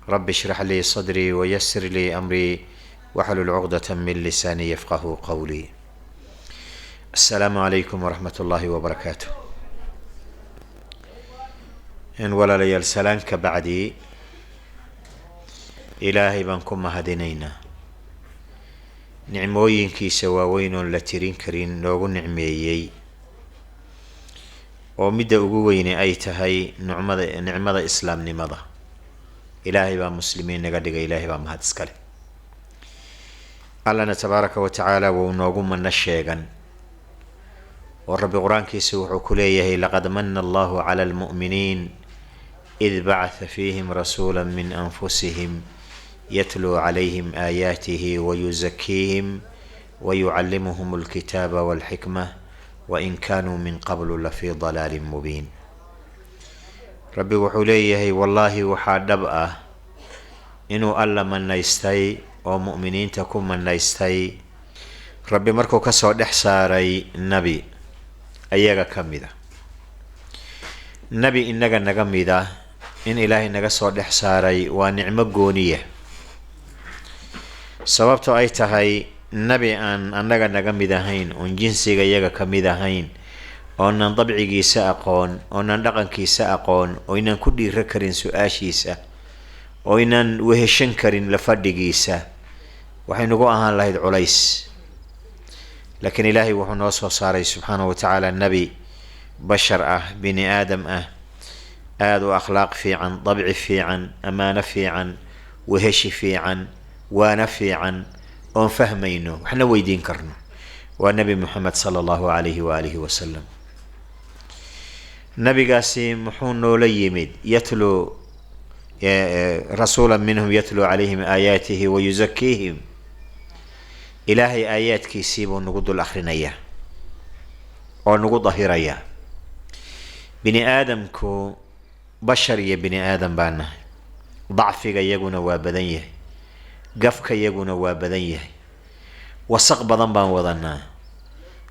رب اشرح لي صدري ويسر لي أمري واحلل عقدة من لساني يفقه قولي. السلام عليكم ورحمة الله وبركاته. إن ولا ليال سلام كبعدي إلهي بانكم مهدينينا nicmooyinkii waaweyn la tirin karin noogu nicmeeyay oo midda ugu weyn ay tahay nicmada islaamnimada. ilaahay baa muslimiin naga dhigay, ilaahay baa mahad iskale. allana tabaaraka wa tacaala wuu noogu manna sheegan oo rabbi quraankiisa wuxuu ku leeyahay laqad manna allahu cala almu'miniin id bacatha fiihim rasuulan min anfusihim يتلو عليهم آياته ويزكيهم ويعلمهم الكتاب والحكمة وإن كانوا من قبل لفي ضلال مبين. ربي وحوليه والله وحادبأه إنو ألا من نيستي ومؤمنين تكون من نيستي. ربي مركو كسو دحساري النبي أيغا كميدا نبي إنغا نغميدا إن إلهي نغسو دحساري ونعم قونية sababto ay tahay nabi aan annaga naga mid ahayn oo jinsiga iyaga ka mid ahayn oo aan dabcigiisa aqoon oo aan dhaqankiisa aqoon oo inaan ku dhiira karin su'aashiisa oo inaan weheshan karin la fadhigiisa waxay nagu ahaan lahayd culays. laakiin ilaahay wuxuu noo soo saaray subxaanahu wa tacaala nabi bashar ah, bini aadam ah, aad u akhlaaq fiican, dabci fiican, amaano fiican, weheshi fiican, وانا فيعن اون فهمينو احنا ويدين كرنو. والنبي محمد صلى الله عليه وآله وسلم نبي قاسم محونو ليمد يتلو رسولا منهم يتلو عليهم آياته ويزكيهم. إلهي آيات كيسيبو نقود الأخرينية أو نقود ظهيرية. بني آدم كو بشرية، بني آدم بانا ضعفك يقونا وابدنيه، qafka iyaguna waa badan yahay, wasaq badan baan wadanaa.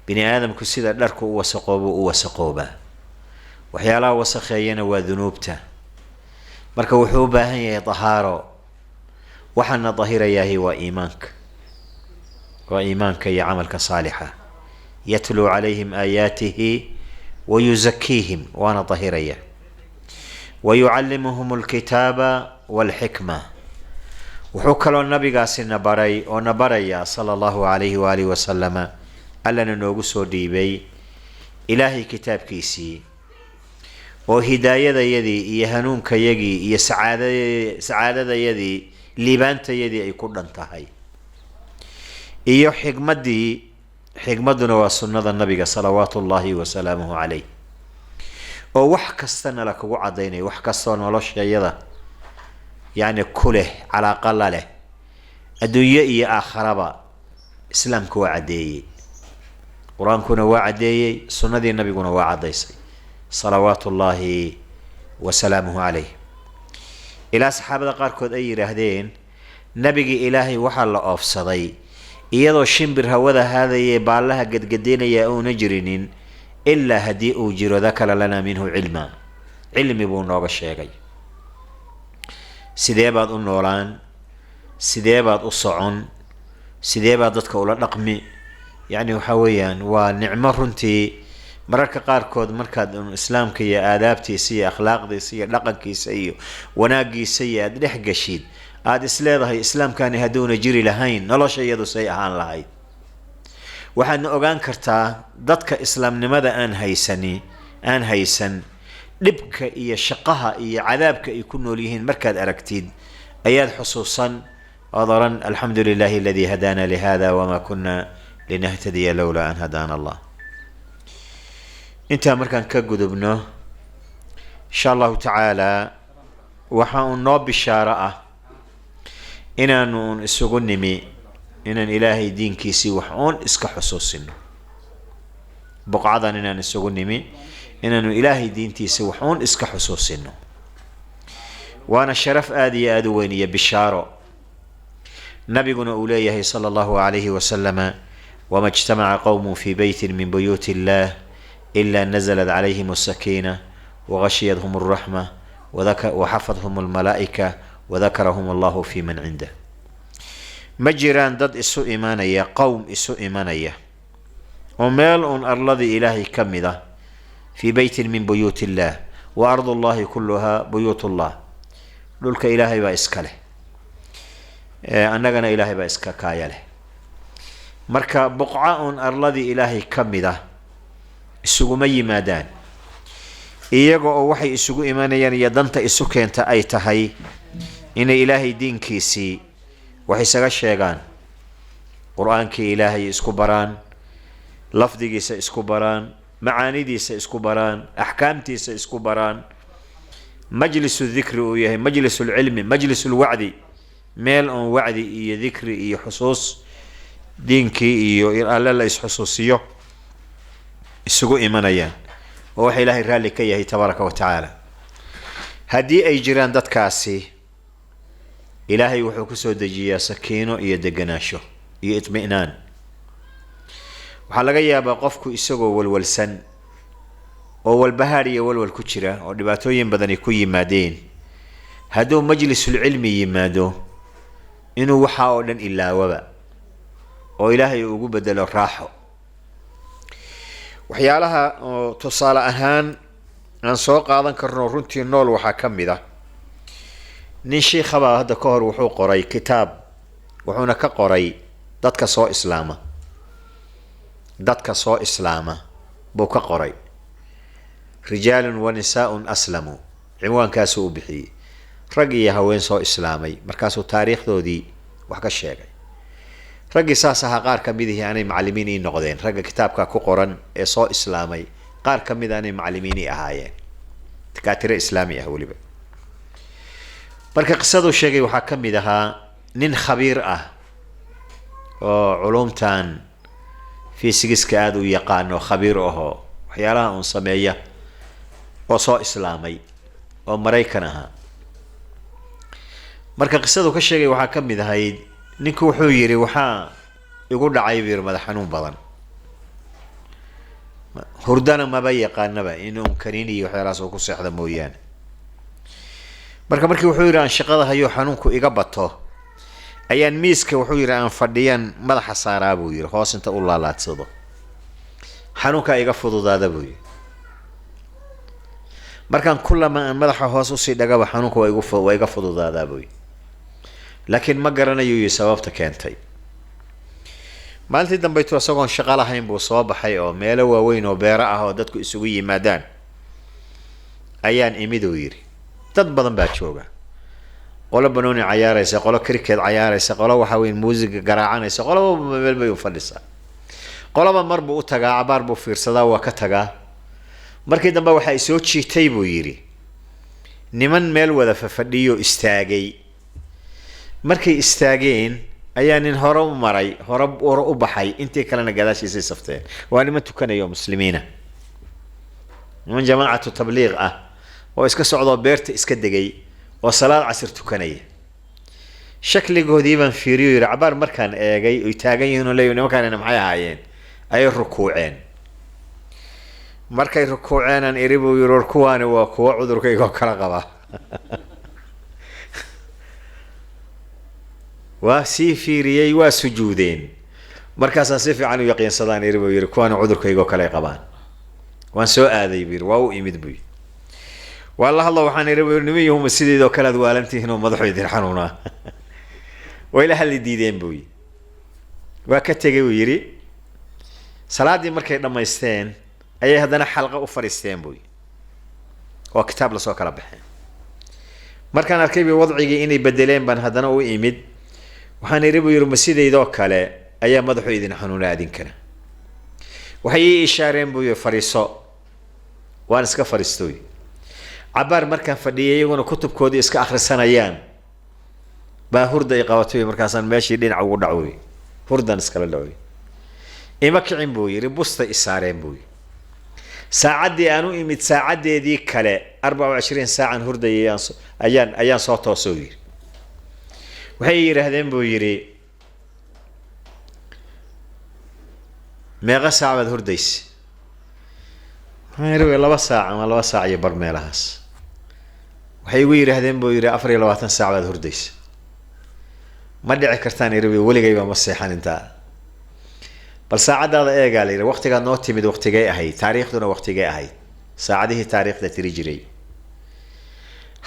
bini aadamku sida dharku u wasaqooba waxyaalaha wasaqeeyana waa dunuubta. marka wuxuu u baahan yahay tahaaro. waxaana dahirayahay waa iimaanka iyo camalka saalixa. yatluu calayhim aayaatihi wayuzakiihim, waana dahiraya. wayucallimuhum alkitaaba walxikma. wuxuu kaloo nabigaasi nabaray oo nabaraya sala allahu calayhi waalihi wasalama allana noogu soo dhiibay ilaahay kitaabkiisii oo hidaayadayadii iyo hanuunkayagii iyo sacaadadayadii liibaantayadii ay ku dhan tahay, iyo xigmaduna waa sunnada nabiga salawaatu ullaahi wasalaamuhu calayh oo wax kastana la kugu cadaynayo, wax kastoo noloshayada يعني كله على قلله الدنيا إيه آخرها. إسلام كوا عدي، قرآن كنا وعدي، سنة النبي كنا وعدي صلوات الله وسلامه عليه. إلى صحابة قاركود أي رهدين نبي إلهي وحل أفصدي إيضا شمبر هوذا هذا يبالها قدين يأو نجرين إلا هدي أجر ذكر لنا منه علم بونوغ الشيخي. sidee baad u noolaan, sidee baad u socon, sidee baad dadka ula dhaqmi. yani waxa weeyaan waa nicmo runtii mararka qaarkood markaad islaamka iyo aadaabtiisa iyo akhlaaqdiisa iyo dhaqankiisa iyo wanaagiisa iyo aad dhex gashid aad isleedahay islaamkani hadduuna jiri lahayn nolosha iyadu say ahaan lahayd. waxaadna ogaan kartaa dadka islaamnimada aan haysan dhibka iyo shaqaha iyo cadaabka ay ku nool yihiin markaad aragtid ayaad xusuusan ood oran alxamdu lilahi aladii hadaana lihada wama kuna linahtadiya lowlaa an hadaana allah. intaa markaan ka gudubno insha allahu tacaala waxa uu noo bishaaro ah inaanu isugu nimi inaan ilaahay diinkiisii wax uun iska xusuusino. buqcadan inaan isugu nimi inaanu ilaahay diintiisa waxuun iska xusuusino, waana sharaf aad iyo aad u weyn iyo bishaaro. nabiguna uu leeyahay sala allahu calayhi wasalama wama ijtamaca qowmun fi beytin min buyuuti illah ila nazalat calayhim asakiina wagashiyadhum alraxma وحفظهم الملائكة وذكرهم الله في من عنده. مجران ضد إسو إيمانية قوم إسو إيمانية وميل أرلذي إلهي كمذا في بيت من بيوت الله وأرض الله كلها بيوت الله لولك إلهي بإسكاله أنغنا إلهي بإسكا كايله مركا بقعاء أرلذي إلهي كمذا إسوغو مي مادان إيغو أو وحي إسوغو إيمانيا يدنت إسو كينتا أي تهي إن إلهي دين كيسي وحي سغا شيغان قرآن كي إلهي إسكو بران لفظي سا إسكو بران معاني دي سا إسكو بران أحكام تي سا إسكو بران مجلس الذكر وياه مجلس العلم مجلس الوعد ميل أن وعدي إيه ذكر إيه حصوص دينكي إيه ألا لا إس حصوصيو إسكو إيمانيان ووحي إلهي رالي كيه تبارك وتعالى هدي أي جيران داد كاسي إلهي وحوكو سو دجيا سكينو إيه دقناشو إيه اطمئنان waxaa laga yaabaa qofku isagoo walwalsan oo walbahaar iyo walwal ku jira oo dhibaatooyin badan ay ku yimaadeen hadduu majlisul cilmi yimaado inuu waxa oo dhan ilaawaba oo ilaahay ugu bedelo raaxo waxyaalaha oo tusaale ahaan aan soo qaadan karno runtii nool waxaa ka mid ah nin sheekh baa hadda ka hor wuxuu qoray kitaab wuxuuna ka qoray dadka soo islaama buu ka qoray rijaalun wa nisaa'un aslamu cinwaankaasuu u bixiyey rag iyo haween soo islaamay markaasuu taariikhdoodii wax ka sheegay raggii saas ahaa qaar ka midihii aanay macallimiin ii noqdeen ragga kitaabka ku qoran ee soo islaamay qaar ka mid aanay macallimiin ii ahaayeen dakaatiro islaami ah weliba marka qisaduu sheegay waxaa ka mid ahaa nin khabiir ah oo culumtan fiisigiska aad u yaqaano khabiir ahoo waxyaalaha uun sameeya oo soo islaamay oo maraykan ahaa marka qisadu ka sheegay waxaa ka mid ahayd ninku wuxuu yidhi waxaa igu dhacay biir madax xanuun badan hurdana maba yaqaanaba inuu kaniin iyo waxyaalahaas oo ku seexda mooyaane markii wuxuu yidhi aan shaqada hayo xanuunku iga bato ayaan miiska wuxuu yidhi aan fadhiyan madaxa saaraa buu yidhi hoos inta u laalaadsado xanuunka iga fududaada buu yidhi markaan kullama aan madaxa hoos usii dhagaba xanuunka waa iga fududaadaa buu yidhi laakiin ma garanayo iyo sababta keentay maalintii dambaytu isagoon shaqo lahayn buu soo baxay oo meelo waaweyn oo beero ah oo dadku isugu yimaadaan ayaan imid uu yidhi dad badan baa jooga qolo banooni cayaaraysa qolo cricket cayaaraysa qolo waxa weyn muusiga garaacanaysa qolo meel bay u fadhisaa qoloba mar buu u tagaa cabaar buu fiirsadaa waa ka tagaa markii dambe waxa ay soo jiitay buu yidhi niman meel wada fadhiyo istaagay markay istaageen ayaa nin hore u maray hore u baxay intii kalena gadaashiisay safteen waa niman tukanayo muslimiina niman jamaacatu tabliiq ah oo iska socdoo beerta iska degay oo salaad casir tukanaya shakligoodii baan fiiriyo yiri cabaar markaan eegay oo taagan yihiin oo leeyahay nimankaana maxay ahaayeen ay rukuuceen markay rukuuceen aan iribo yiri kuwaani waa kuwa cudurkayga kala qaba waa sii fiiriyay waa sujuudeen markaas si fiican u yaqiinsadaan iribo yiri kuwaani cudurkayga kala qabaan waan soo aaday bir waa u imid buy والله الله وحنا نبي هم السيد ذو كلا دوالنتي هنا مضحوا يدين حنونا وإلى هل ديدين بوي وكتجي ويري صلاة دي مركي لما يستين أي هذا حلقة أفرستين بوي وكتاب لسوق ربحين مركان أركيبي وضعي إني بدلين بان هذا وإيمد وحنا نبي يرم السيد ذو كلا أي مضحوا يدين حنونا دين كنا وهي إشارين بوي فريسو وانسك فريستوي عبار مركان فديي وانا كتب كودي اسك اخرسانيان با هردا قواتوي مركاسان ماشي دينع ugu dhacway hurdan iskala dhaway ima kicin buu yiri busta isaareen buu saacadii aanu imid saacadeedii kale 24 saacan hurdayaan ayaan soo toosoo yiri waxay yiraahdeen buu yiri meeqa saacad hurdays ma yiri 2 saac ama 2 saac iyo bar meelahaas waxay igu yiraahdeen buu yiri 24 saac baad hurdaysa ma dhici kartaan irabi waligayba ma seexan inta bal saacadaada eega la yiri waqtiga noo timid waqtigay ahay taariikhduna waqtigay ahay saacadihi taariikhda tiri jiray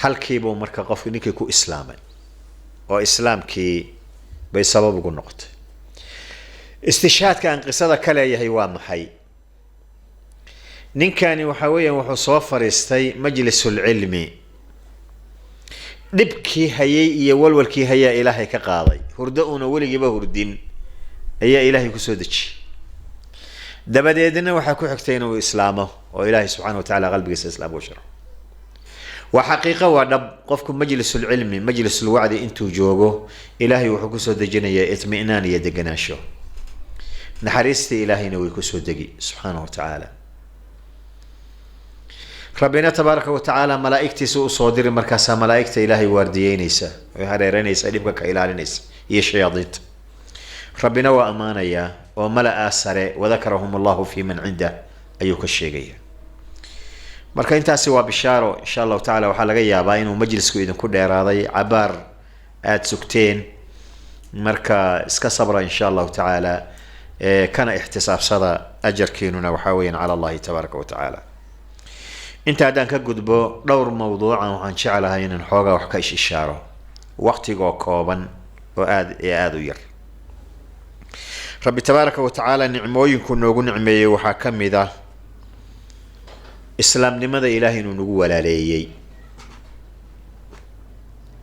halkiiba marka qofku ninkii ku islaamay oo islaamkii bay sabab ugu noqotay istishhaadka aan qisada kale yahay waa maxay ninkani waxa weeyaan wuxuu soo fariistay majlisul ilmi dibkii hayay iyo walwalkii hayaa ilaahay ka qaaday hurdo una waligiiba hurdin ayaa ilaahay ku soo dejiyay dabadeedna waxa ku xigtay inuu islaamo oo ilaahay subhanahu wa ta'ala qalbigiisa islaam u sharo wa xaqiiqa waa dhab qofku majlisul ilmi majlisul wa'di intuu joogo ilaahay wuxuu ku soo dejinayaa itmiinaan iyo deganaansho naxariista ilaahayna way ku soo degi subhanahu wa ta'ala ربنا تبارك وتعالى ملائكتي سوء صادر مركز ملائكة إلهي وارديينيسا وهريرينيسا لبك إلالينيسا يشياضيت ربنا وأمانا يا وملأ آسر وذكرهم الله في من عنده أيوك الشيقية مركا انتا سوا بشارو إن شاء الله تعالى وحلقا ياباين ومجلسكو إذن كل إرادي عبار آد سكتين مركا اسكا صبرا إن شاء الله تعالى كان احتساب صدى أجر كيننا وحاوين على الله تبارك وتعالى انت هدان كقدبو دور موضوعا وحان شعلها ينن حوغا وحكايش إشارو وقتي قو كوبا وآد ير ربي تبارك وتعالى نعموين كن نوغو نعمي وحاكم ذا إسلام لماذا إلهي نوغو ولا ليي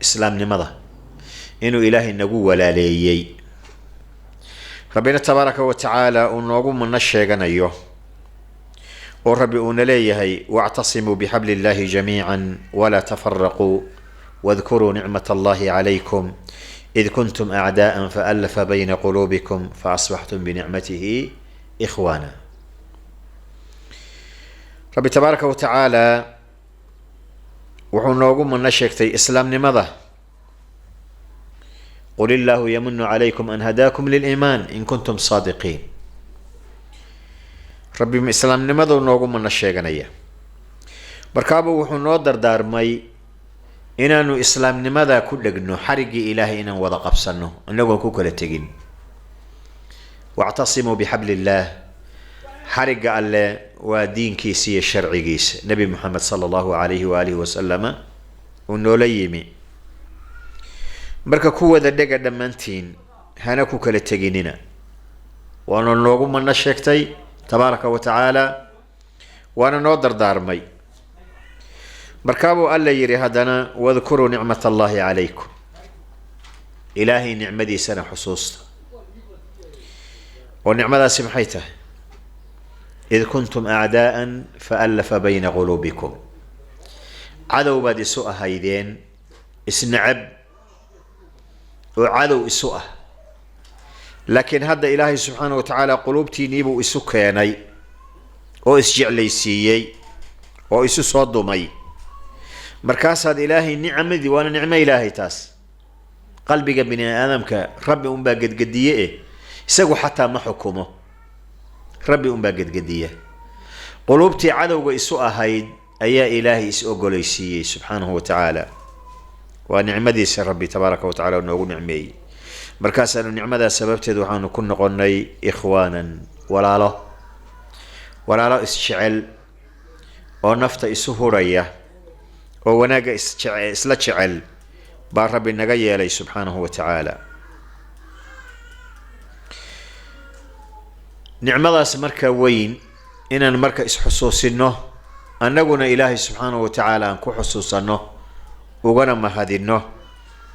إسلام لماذا إنو إلهي نوغو ولا ليي ربنا تبارك وتعالى ونوغو من الشيغان أيوه وربي أنليه واعتصموا بحبل الله جميعا ولا تفرقوا واذكروا نعمة الله عليكم إذ كنتم أعداء فألف بين قلوبكم فأصبحتم بنعمته إخوانا ربي تبارك وتعالى وحنوكم من نشكتي إسلام لماذا قل الله يمن عليكم أن هداكم للإيمان إن كنتم صادقين ربي إسلام لماذا ونوغم من الشيغانية بركابو وحنو دردارمي إنانو إسلام لماذا كلقنو حرقي إلهي إنان وضا قبصنو إنو كوكولة تقين واعتصموا بحبل الله حرق الله ودين كيسي الشرعي كيس نبي محمد صلى الله عليه وآله وسلم ونو ليمي بركا كوة دقا دمانتين هانا كوكولة تقيننا ونوغم من الشيكتي تبارك وتعالى وانا نودر دارمي بركابو ألا يري هدنا واذكروا نعمة الله عليكم إلهي نعمدي سنة حصوصة ونعمة سمحيته إذ كنتم أعداء فألف بين قلوبكم عدو بادي سوء هيدين اسنعب وعدو السوء لكن هذا إلهي سبحانه وتعالى قلوبتي نيبو إسوكياني أو إسجعليسيي أو إسو صدومي مركاس هذا إلهي نعمة ذي وانا نعمة إلهي تاس قلبي بني آدم كربي أمبا قد قدية يساقو حتى ما حكمه ربي أمبا قد قدية قلوبتي عدو إسوء هيد أيا إلهي إسوء قليسيي سبحانه وتعالى ونعمة ذي سر ربي تبارك وتعالى ونقول نعمي مركز أن النعمة سببتها وحان كنا قلني إخوانا ولا لا إسشعل ونفط إسهورية وناقا إسلتشعل بار ربي النقايا إليه سبحانه وتعالى نعمة سمركا وين إن المركا إسحسوسينه أنقنا إلهي سبحانه وتعالى أنكو حسوسانه وغنا مهدينه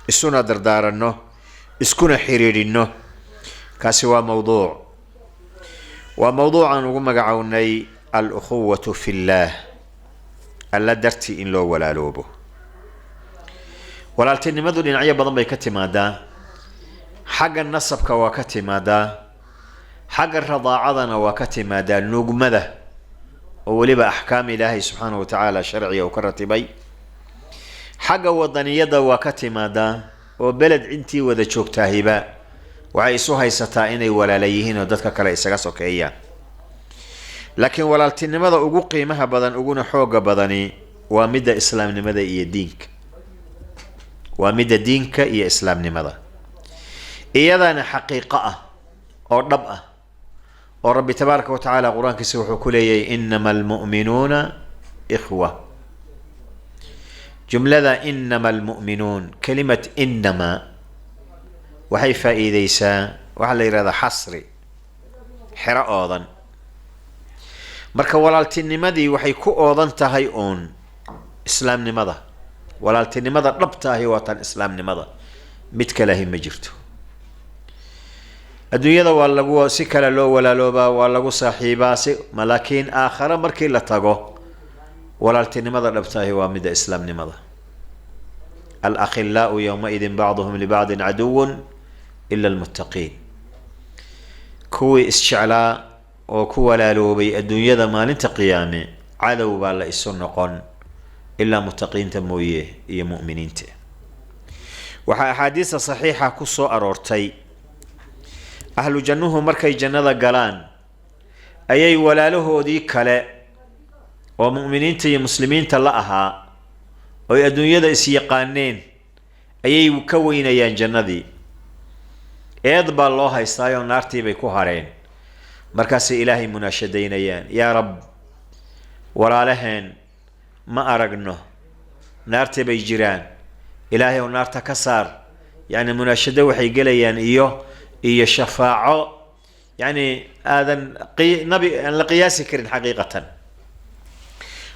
إسونا دردارنه اسكنا حريرينه كاسوا موضوع وموضوعا ومقعوني الأخوة في الله ألا درتي إن لو ولا لوبه ولا التني مذل إن عيب ضمي كتمادا حق النصب كواكتمادا حق الرضاعضنا وكتمادا نقمده ولبا أحكام إلهي سبحانه وتعالى شرعي وكرتبي حق وضنيدا وكتمادا وبلد انتي وذا شوكتا هبا وعيسوها يستائني ولا ليهين وددك كلا إساقاسو كأيان لكن ولا التنمذا أقو قيمها بدن أقونا حوق بدني ومدى إسلام نمدى إيا دينك ومدى دينك يا إسلام نمضى إيضا حقيقة أو ضبأ ورب تبارك وتعالى قرآن كسوح كلي إنما المؤمنون إخوة جملة إنما المؤمنون كلمة إنما وحي فائديسا وحلي هذا حصري حراء أيضا marka walaaltinimadii waxay ku oodan tahay islaamnimada walaaltinimada dhabta ah waa tan islaamnimada mid kale ma jirto adduunyada waa lagu si kale loo walaalooba waa lagu saaxiibaa si laakiin aakhira markii la tago walaaltinimada dhabta ah waa mid islaamnimada al-akhillau yawma idin ba'dhum li ba'din aduwwun illa al-muttaqin kuwi isjeclaa oo ku walaaloobay adduunyada maalinta qiyaame cadow baa la isu noqon ilaa muttaqiinta mooye iyo mu'miniinta waxa axaadiis saxiixa ku soo aroortay ahlu jannuhu markay jannada galaan ayay walaalahoodii kale oo mu'miniinta iyo muslimiinta la ahaa oo adduunyada is yaqaaneen ayay ka weynayaan jannadii eed baa loo haystaayo naartii bay ku hareen markaas ilaahay munaashadaynayaan yaa rab walaalaheen ma aragno naartii bay jiraan ilaahay oo naarta ka saar yani munaashada waxay galayaan iyo shafaaco yani aadan nabi aan la qiyaasi karin xaqiiqatan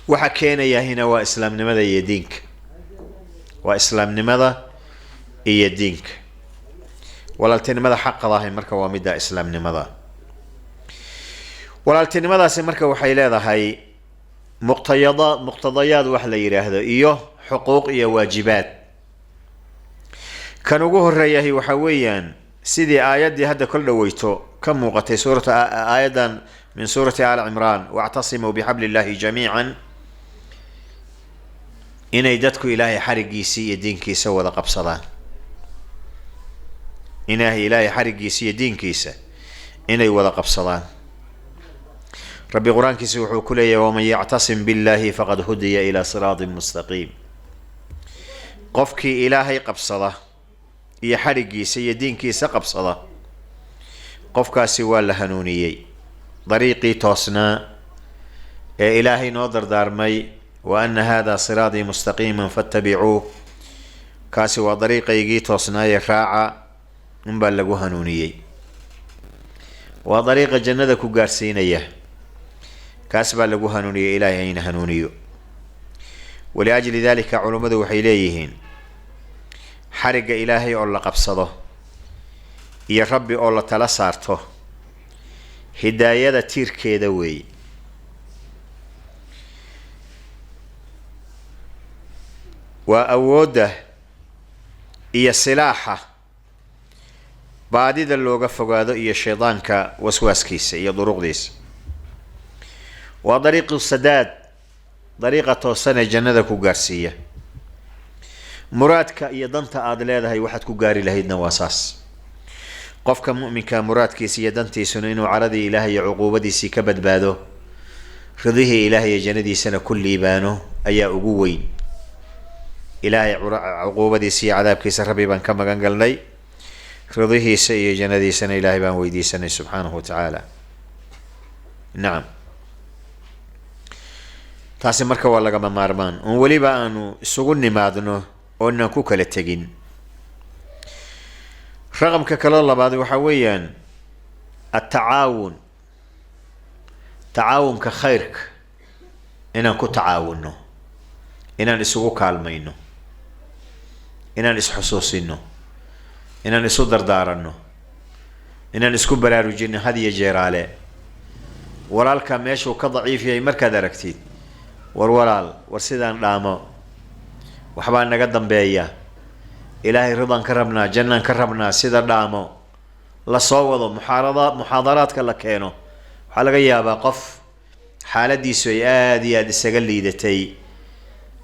waxa keenaya hina waa islaamnimada iyo diinka waa islaamnimada iyo diinka walaaltinimada xaqada ah marka waa midda islaamnimada walaaltinimadaasi marka waxay leedahay muqtadayaad wax la yiraahdo iyo xuquuq iyo waajibaad kan ugu horeeyahay waxa weeyaan sidii aayadii hadda kol dhaweyto ka muuqatay suurata aayadan min suurati al-imran wa'tasimu bihablillahi jamii'an inay dadku ilaahay xarigiisa iyo diinkiisa wada qabsadaan ilaahay xarigiisa iyo diinkiisa inay wada qabsadaan ربي قرآن كيسي وحوكولي ومن يعتصم بالله فقد هدي إلى صراط مستقيم قفكي إلهي قبصده يحرقي سيدين كيسا قبصده قفكا سوى لهنونيي طريقي توسنا إلهي نوضر دارمي وأن هذا صراطي مستقيما فاتبعوه كاسي وطريقي يجي توسنا يراعى نبلغو هنونيي وطريق جنة كوغارسينيه كاسبا لغو هنوني إلهي هين هنونيو ولأجل ذلك علماء وحيليهين حرق إلهي أولا قبصده يا ربي أولا تلسارته هداية تير كيدوي وأوده إيا سلاحة بعد ذا اللوغة فقاده إيا الشيطان كوسواس كيس إيا ضروق ديس وطريق السداد طريقة سنة جنة كوغارسية مرادك يدنت آدلادها يوحد كوغاري لهيدنا واساس قفك مؤمن كمرادك سيدنتي سنين وعرضي إلهي عقوبتي سيكبد بادو رضيه إلهي جندي سنة كل إيبانو أي أقوين إلهي عقوبتي سي عذاب كيس ربيبا كما قال لي رضيه سي جندي سنة إلهي بان ويدي سنة سبحانه وتعالى نعم taasi marka waa laga maarmaan oo waliba aanu isugu nimaadno oo aan ku kala tagin raqamka kale labaad waxa weeyaan at-taawun taawunka khayrka inaan ku taawunno inaan isugu kaalmayno inaan isxusuusino inaan isu dardaaranno inaan isku baraarujino hadiya jeeraale walaalka meeshu ka daciif yahay markaad aragtid walaal war sidaan dhaamo waxba naga dambeeya ilaahay ridaan ka rabnaa jannaan ka rabnaa sida dhaamo la soo wado muhaadaraadka la keeno waxa laga yaabaa qof xaaladiisu ay aad iyo aad isaga liidatay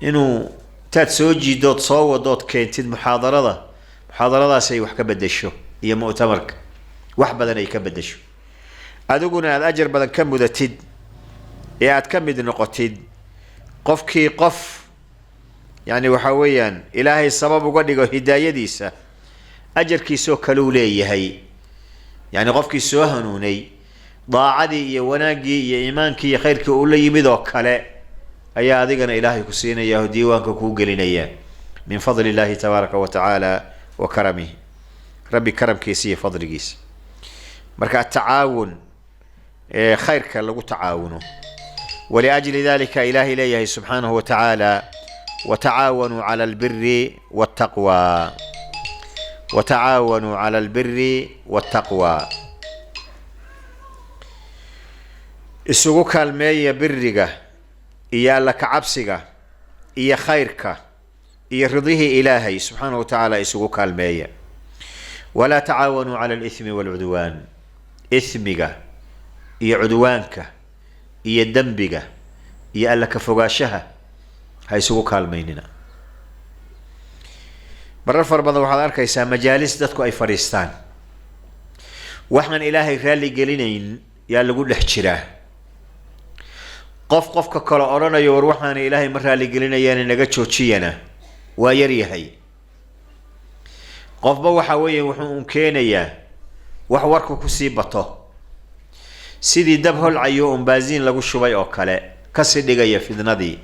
inuu taad soo jiidood soo wadood keentid muxaadaradaas ay wax ka bedesho iyo mu'tamarka wax badan ay ka bedesho adiguna aad ajar badan ka mudatid ee aad ka mid noqotid qofkii qof يعني وحويا إلهي سبب وقدقه هداية أجر كيسو كلو ليهي يعني قفكي سو هنوني ضاعدي يا وناقي يا إيمانك يا خيرك أولي يمدوك كلا أيا أذيقنا إلهي كسينا يا ديوانك كوغلنا من فضل الله تبارك وتعالى وكرمه ربي كرم كيسية فضل قيس مركا التعاون خيرك لو تعاونه ولأجل ذلك إلهي ليه سبحانه وتعالى وتعاونوا على البر والتقوى وتعاونوا على البر والتقوى isugu kaalmeeya biriga iyo alla ka cabsiga iyo khayrka iyo ridihii ilaahay subxaanahu wa tacaala isugu kaalmeeya walaa tacaawanuu cala alithmi waalcudwaan ithmiga iyo cudwaanka iyo dembiga iyo alla ka fogaashaha ha isugu kaalmaynina marar fara badan waxaad arkaysaa majaalis dadku ay fadhiistaan waxaan ilaahay raalli gelinayn yaa lagu dhex jiraa qofka kale oranayo war waxaan ilaahay ma raali gelinayaan inaga joojiyana waa yar yahay qofba waxa weeye wuxuu keenayaa wax warku ku sii bato sidii dab holcayo baaziin lagu shubay oo kale ka sii dhigaya fidnadii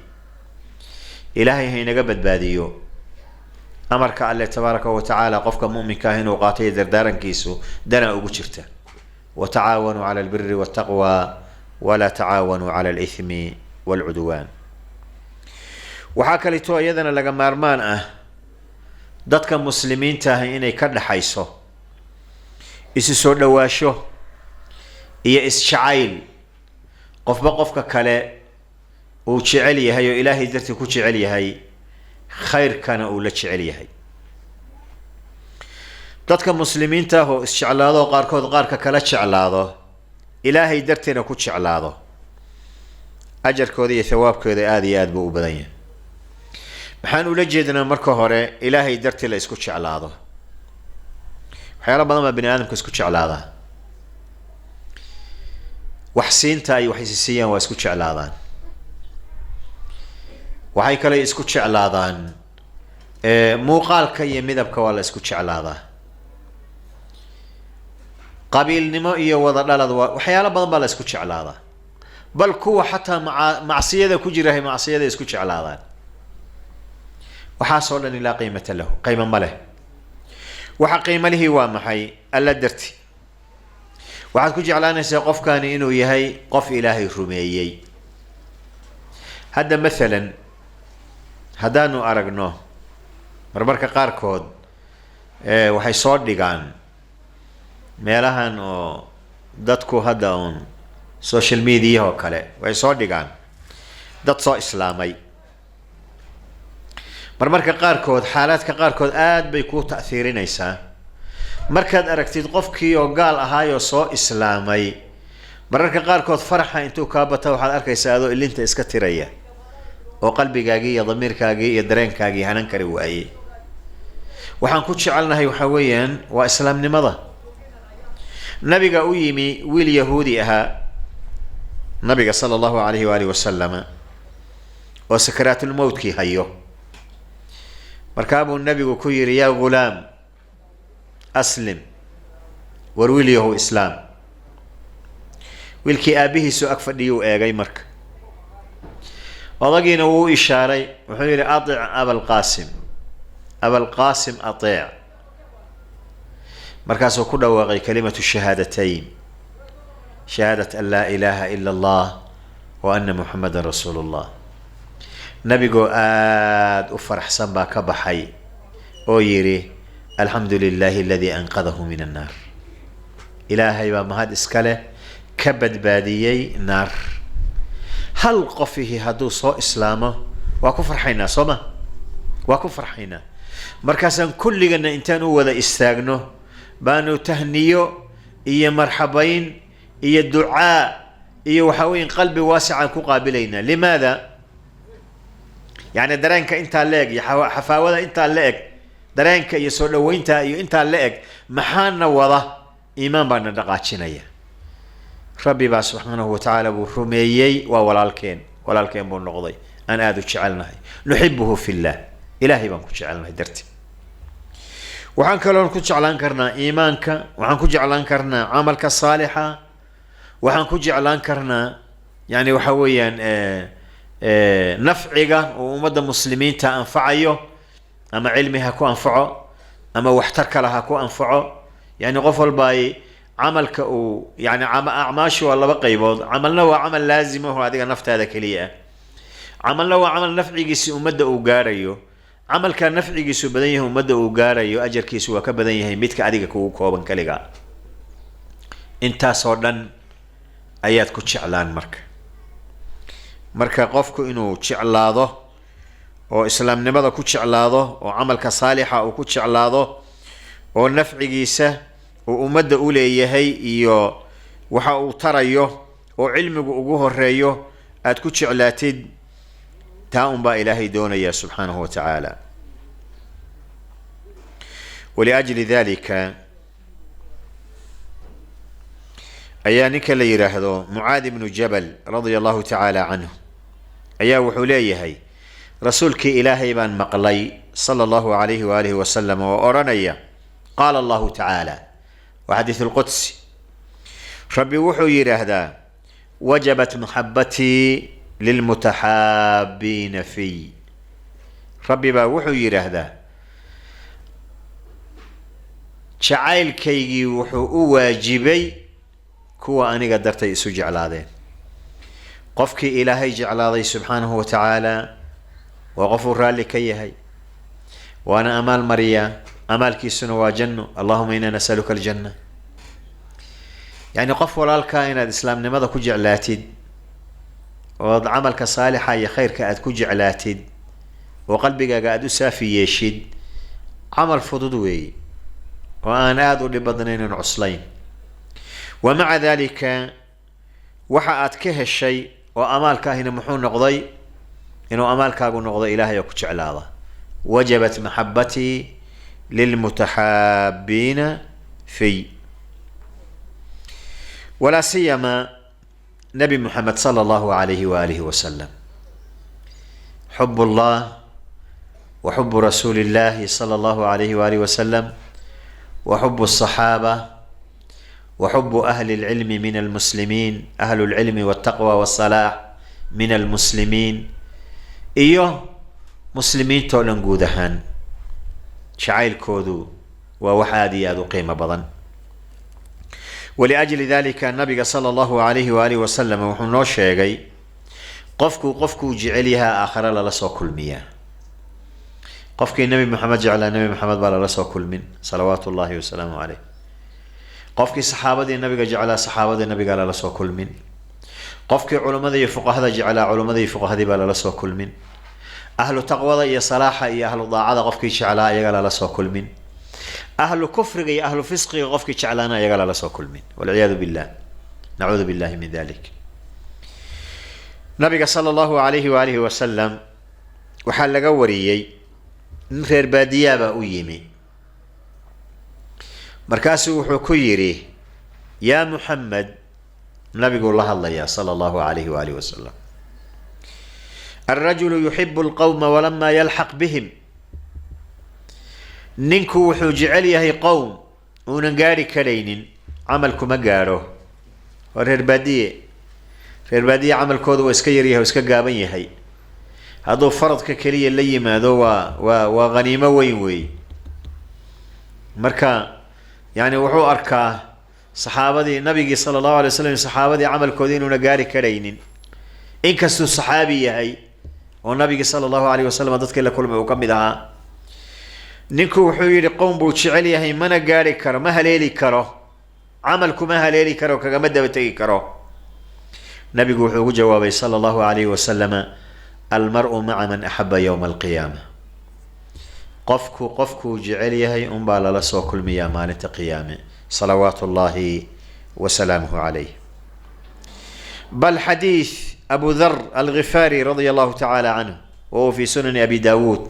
ilaahay ha inaga badbaadiyo amarka alle tabaaraka wa tacaala qofka muuminka ah inuu qaatay dardaarankiisu dana ugu jirta wa tacaawanu cala albirri wattaqwa ولا تعاونوا على الإثم والعدوان وحاكا لتو أيضنا لغا مارمان دادك مسلمين تاهي إني كرد حيثو إسي سور دواشو إيا إسشعيل قفك كلا وشعلي هاي إلهي درتي كو شعلي هاي خير كان أولا شعلي هاي دادك مسلمين تاهو إسشعلاضو قاركا كلا شعلاضو إلهي درتنا ku jeclaado ajarkooda iyo thawaabkooda aad iyo aad buu u badan yahay maxaan ula jeednaa marka hore ilaahay dartii la isku jeclaado waxyaalo badan baa bini aadamku isku jeclaada wax siinta ay wax siiyaan waa isku jeclaadaan waxay kale isku jeclaadaan muuqaalka iyo midabka waa la isku jeclaadaa qabiilnimo iyo wada dhalad waxyaalo badan baa la isku jeclaadaa bal kuwa xataa macsiyada ku jira macsiyada isku jeclaadaan waxaa soo dhan ilaa qiimata lahu qiimo ma leh waxa qiimo lihi waa maxay alla darti waxaad ku jeclaanaysaa qofkani inuu yahay qof ilaahay rumeeyey hadda maalan haddaanu aragno marmarka qaarkood waxay soo dhigaan meelahan oo dadku hadda social media oo kale way soo dhigaan dad soo islaamay marmarka qaarkood xaaladka qaarkood aad bay ku ta'thiirinaysaa markaad aragtid qofkii oo gaal ahaayo soo islaamay mararka qaarkood faraxa intuu ka bato waxaad arkaysaa adoo ilinta iska tiraya oo qalbigaagii iyo damiirkaagii iyo dareenkaagii hanan kari waayey waxaan ku jecelnahay waxa weeyaan waa islaamnimada nabiga u yimi wiil yahuudi ahaa nabiga sala allahu alayhi waalihi wasalama oo sakaraatulmowtkii hayo markaa buu nabigu ku yidhi yaa ghulaam aslim war wiil yahow islaam wiilkii aabbihiisu ag fadhiyuu eegay marka odagiina wuu u ishaaray wuxuu yidhi atic abalqaasim atic markaasuu ku dhawaaqay kalimatu shahaadatayn shahaadat an laa ilaaha ila allah wa ana muxamadan rasuulu llah nabigoo aada u faraxsan baa ka baxay oo yidhi alxamdu lilahi aladii anqadahu min annaar ilaahay baa mahad iska leh ka badbaadiyey naar hal qofihi hadduu soo islaamo waa ku farxaynaa soo ma waa ku farxaynaa markaasaan kulligana intaan u wada istaagno baanu tahniyo iyo marxabayn iyo ducaa iyo waxa weyn qalbi waasicaan ku qaabilaynaa limaada yani dareenka intaa la eg iyo xafaawada intaa la eg dareenka iyo soo dhaweynta iyo intaa la eg maxaana wada iimaan baana dhaqaajinaya rabbi baa subxaanahu wa tacaala buu rumeeyey waa walaalkeen buu noqday aan aada u jecelnahay nuxibuhu fi llah ilaahay baan ku jecelnahay darti. waxaan kaloon ku jeclaan karnaa iimaanka, waxaan ku jeclaan karnaa camalka saalixa, waxaan ku jeclaan karnaa yani waxa weeyaan nafciga oo ummadda muslimiinta anfacayo, ama cilmi ha ku anfaco ama waxtar kale ha ku anfaco. yani qof walba ay camalka uu yani acmaashu waa laba qaybood. camalna waa camal laazim ah oo adiga naftaada keliya ah, camalna waa camal nafcigiisi ummadda uu gaarayo. camalka nafcigiisu badan yahay ummadda uu gaarayo ajarkiisu waa ka badan yahay midka adiga kugu kooban kaliga. intaasoo dhan ayaad ku jeclaan marka qofku inuu jeclaado oo islaamnimada ku jeclaado oo camalka saalixa uu ku jeclaado oo nafcigiisa uu ummadda u leeyahay iyo waxa uu tarayo oo cilmigu ugu horeeyo aad ku jeclaatid, taa unbaa ilaahay doonaya subxaanahu wa tacaala. waliajli dalika ayaa ninka la yidhaahdo mucaad ibnu jabal radia allahu tacaala canhu ayaa wuxuu leeyahay rasuulkii ilaahay baan maqlay sala allahu alayhi waalihi wasalam oo odhanaya qaala allahu tacaala, waa xadiiث اlqudsi. rabbi wuxuu yidhaahdaa wajabat maxabatii lilmutaxaabiina fiy. rabbi baa wuxuu yidhaahdaa jacaylkaygii wuxuu u waajibay kuwa aniga dartay isu jeclaadeen. qofkii ilaahay jeclaaday subxaanahu wa tacaala waa qofuu raalli ka yahay, waana amaal mariyaa, amaalkiisuna waa janno. allahuma inaa nasaluka aljanna. yani qof walaalkaa inaad islaamnimada ku jeclaatid ood camalka saalixa iyo khayrka aad ku jeclaatid oo qalbigaaga aada u saafi yeeshid, camal fudud weeye oo aan aada u dhib badnaynin cuslayn. wa maca dalika waxa aad ka heshay oo amaalkaahina muxuu noqday? inuu amaalkaagu noqdo ilaahay oo ku jeclaada. wajabat maxabatii lilmutaxaabiina fiy. walaa siyama nabi muxamed sala allahu alayhi waalihi wasalam. xub llah wa xubu rasuuli illahi sala allahu alayhi waalihi wasalam wa xubu asaxaaba wa xubu ahli lcilmi min almuslimiin, ahlu lcilmi waltaqwa walsalaax min almuslimiin, iyo muslimiintoo dhan guud ahaan jacaylkoodu waa wax aada iyo aada u qiimo badan. waliajli dalika nabiga sala allahu alayhi waalihi wasalam wuxuu noo sheegay qofkuu jecel yahaa aakhare lala soo kulmiyaa. qofkii nabi maxamed jeclaa nabi maxamed baa lala soo kulmin salawaatu llahi wasalaamu caleyh. qofkii saxaabadii nabiga jeclaa saxaabadii nabigaa lala soo kulmin. qofkii culummada iyo fuqahada jeclaa culummada iyo fuqahadii baa lala soo kulmin. ahlu taqwada iyo salaaxa iyo ahlu daacada qofkii jeclaa iyaga lala soo kulmin. ahlu kufriga iyo ahlu fisqiga qofkii jeclaana iyaga lala soo kulmin. walciyaadu billah, nacuudu billahi min dalik. nabiga sala allahu alayhi waalihi wasalam waxaa laga wariyey nin reer baadiyaabaa u yimi, markaasuu wuxuu ku yidhi yaa muxamed, nabiguu la hadlayaa sala allahu alayhi waalihi wasalam, alrajulu yuxibu alqowma walamaa yalxaq bihim. ninku wuxuu jecel yahay qowm uunan gaari karaynin, camal kuma gaadho. waa reer baadiye camalkooda waa iska yaryahay, waa iska gaaban yahay. hadduu faradka keliya la yimaado waa haniimo weyn weey. marka yani wuxuu arkaa saxaabadii nabigii sala allahu alay wasalam saxaabadii camalkoodii inuuna gaari karaynin, inkastuu saxaabi yahay oo nabigii sala allahu alayh wasalam dadkii la kulmay uu ka mid ahaa. ninku wuxuu yidhi qowm buu jecel yahay, mana gaari karo, ma haleeli karo, camalkuma haleeli karo, kagama daba tegi karo. nabigu wuxuu ugu jawaabay sala allahu alayhi wasalama almar-u maca man axaba yowma alqiyaama. qofkuu jecel yahay unbaa lala soo kulmiyaa maalinta qiyaame salawaatu llahi wasalaamuhu calayh. bal xadiid abu dar algifaari radia allahu tacaala canhu wahuwa fi sunani abi daawuud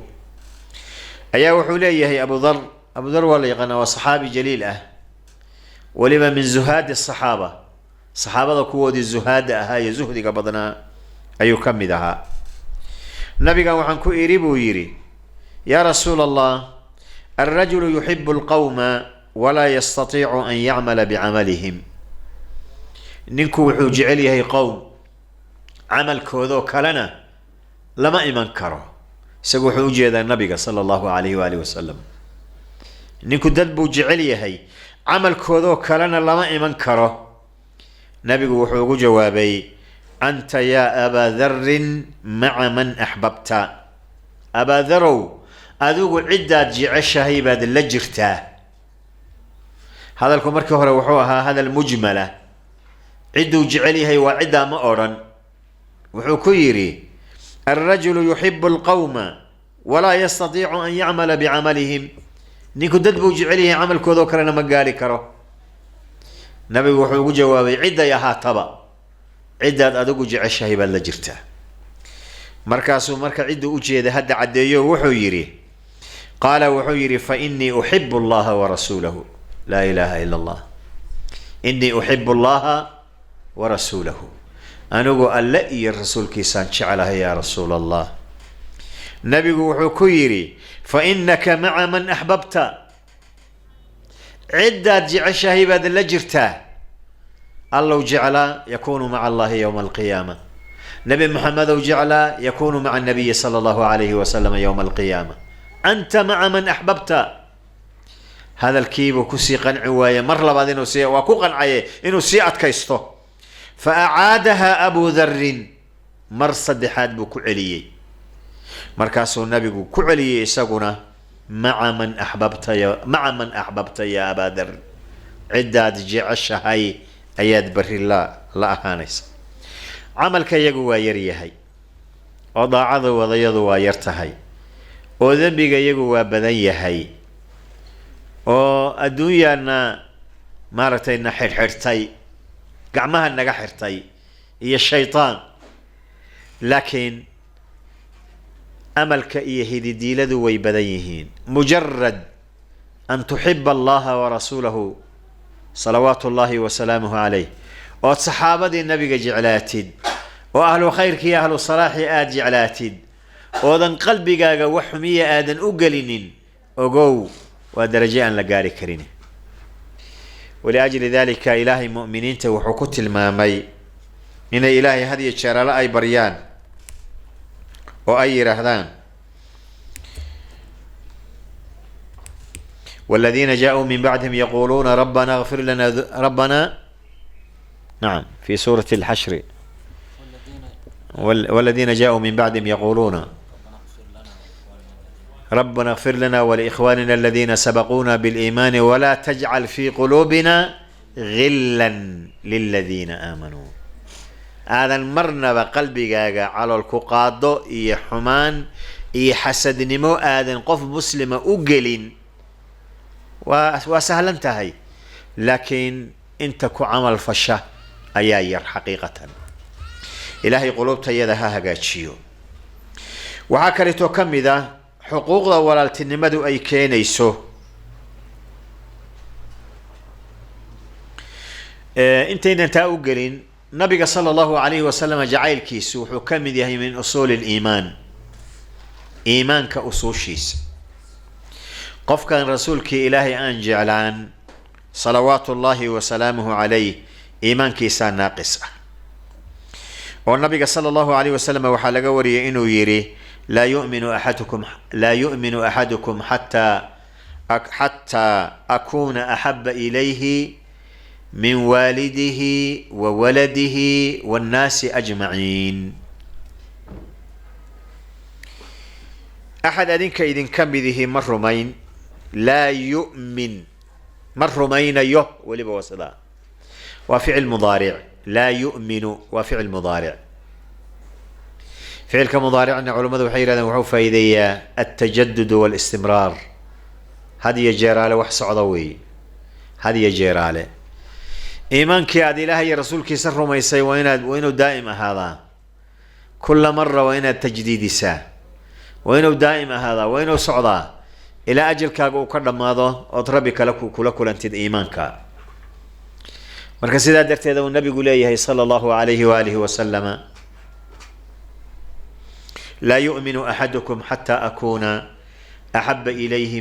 ayaa wuxuu leeyahay abu dar waa la yaqaana, waa saxaabi jaliil ah, weliba min zuhaadi asaxaaba, saxaabada kuwoodii zuhaada ahaa iyo zuhdiga badnaa ayuu ka mid ahaa. nabigan waxaan ku idhi buu yidhi يا رسول الله الرجل يحب القوم ولا يستطيع أن يعمل بعملهم. نinku wuxuu jecel yahay qowm camalkoodoo kalena lama iman karo. isagu wuxuu u jeedaa nabiga sala allahu calayhi waalihi wasalam. ninku dad buu jecel yahay camalkoodoo kalena lama iman karo. nabigu wuxuu ugu jawaabay anta yaa abaa darrin maca man axbabta. abaa darow adigu ciddaad jeceshahay baad la jirtaa. hadalku markii hore wuxuu ahaa hadal mujmala. cidduu jecel yahay waa ciddaa ma odhan. wuxuu ku yidhi alrajulu yuxibu alqawma walaa yastatiicu an yacmala bicamalihim. ninku dad buu jecel yahay camalkoodoo kalena ma gaari karo. nabigu wuxuu ugu jawaabay cidday ahaataba ciddaad adigu jeceshahay baad la jirtaa. markaasuu marka cidduu u jeeda hadda caddeeyo wuxuu yidhi qaala wuxuu yidhi fa innii uxibu allaha warasuulahu. laa ilaaha ila allah. innii uxibu allaha warasuulahu. anigu alle iyo rasuulkiisaan jeclahay yaa rasuula allah. nabigu wuxuu ku yidhi fa innaka maca man axbabta. ciddaad jeceshahay baad la jirtaa. allow jeclaa yakuunu maca allahi yowma alqiyaama. nabi maxamedow jeclaa yakuunu maca anabiyi sala allahu alayhi wasalam yowma alqiyaama. anta maca man axbabta. hadalkiibuu kusii qanci waaye mar labaad waa ku qancaye inuu sii adkaysto. fa acaadaha abu darrin. mar saddexaad buu ku celiyey. markaasuu nabigu ku celiyey isaguna maca man axbabta ya abaa dar. ciddaad jeceshahay ayaad berri la ahaanaysa. camalka iyagu waa yar yahay oo daacada wadayadu waa yar tahay oo dembiga iyagu waa badan yahay oo adduunyaana maaragtay na xirxirtay gacmaha naga xirtay iyo shaytaan. laakiin amalka iyo hididiiladu way badan yihiin. mujarad an tuxiba allaha warasuulahu salawaatu ullahi wasalaamuhu calayh ood saxaabadii nabiga jeclaatid oo ahlu khayrki iyo ahlu salaaxi aada jeclaatid oodan qalbigaaga wax xumiya aadan u gelinin ogow waa darajo aan la gaari karin. waliajli dalika ilaahay mu'miniinta wuxuu ku tilmaamay inay ilaahay had iyo jeer alle ay baryaan oo ay yidhaahdaan والذين جاءوا من بعدهم يقولون ربنا اغفر لنا نعم في سورة الحشر والذين جاءوا من بعدهم يقولون ربنا اغفر لنا ولإخواننا الذين سبقونا بالإيمان ولا تجعل في قلوبنا غلا للذين آمنوا. هذا مرنا بقلبي على الكقاضو إي حمان إي حسد نمو آذن قف مسلم أقلين وسهل انتهي. لكن انت كعمل فشا أياير حقيقة إلهي قلوبتا يدها هقاتشيو. وعاكرتو كم إذا حقوق ولا التنمدو أي كينيسو انتين انتا أقلين نبي صلى الله عليه وسلم جعيل كيسو حكم ذي من أصول الإيمان. إيمان كأصول شيس قف كان رسولك إلهي أن جعلان صلوات الله وسلامه عليه إيمان كيسان ناقصة. والنبي صلى الله عليه وسلم وحلق وري إنه يري لا يؤمن أحدكم حتى أكون أحب إليه من والده وولده والناس أجمعين. أحد أذنك إذن كم بذه مرمين لا يؤمن مرمين ولب وصلا وفعل مضارع. لا يؤمن وفعل مضارع. فعل كمضارع علماء وحيرا وحوفا إذا التجدد والاستمرار. هذه جيرالة وحس عضوي. هذه جيرالة إيمانك يا إلهي رسولك سر ما يسوي وينه دائما هذا كل مرة وينه تجديد سا وينه دائما هذا وينه صعدا إلى أجل كاغو كرم هذا أطربك لك أنت إيمانك. مركز إذا درت هذا النبي يقول إيه صلى الله عليه وآله وسلم لا يؤمن أحدكم حتى أكون أحب إليه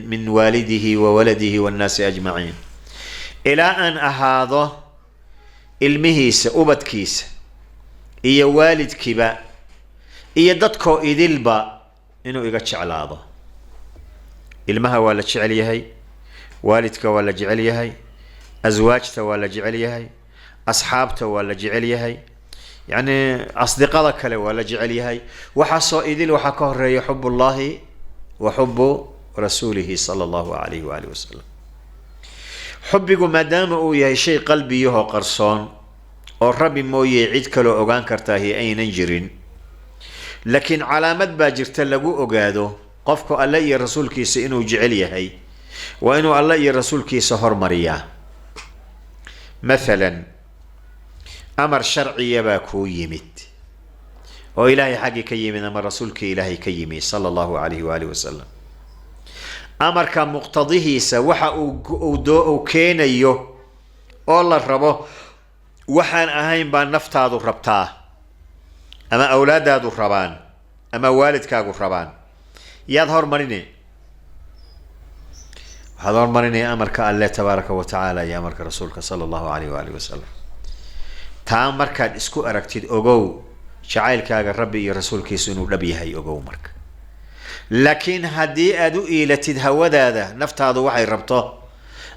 من والده وولده والناس أجمعين إلى أن أهاضه المهيس أبدكيس إيا والد كبا إيا ددكو إذلبا إنو إيقا تشعلاضه المها ولا تشعليهي والدك ولا جعليهي أزواجته ولا جعليهي أصحابته ولا جعليهي يعني أصدقائك ولا جعليهي وحصو إذل وحكوه يحب الله وحب رسوله صلى الله عليه وآله وسلم حبك ما دام أو يهي شيء قلبي يهو قرصون والرب مويه عيد كلو أوغان كرتاهي أي ننجرين لكن علامات باجرت لغو أوغادو قفكو الله يا رسول كيس إنو جعليه هي وإنو الله يا رسول كيس هرمريا مثلا أمر شرعي يباكو يمت وإلهي حقي كيمين أمر رسولك إلهي كيمي صلى الله عليه وآله وسلم أمر كان مقتضيه سوحا أو كين أيو والله الربو وحان أهين بان نفتادو ربطاه أما أولادادو ربان أما والدكاغو ربان يظهر مريني هذا مريني أمرك الله تبارك وتعالى يا أمرك رسولك صلى الله عليه وآله وسلم تام مركاد اسكو أركتد أوغو شعايلكاغ ربي رسولك سنو نبيهي أوغو مرك لكن هدي أدو إيلتد هودادا نفتادو وحي ربطه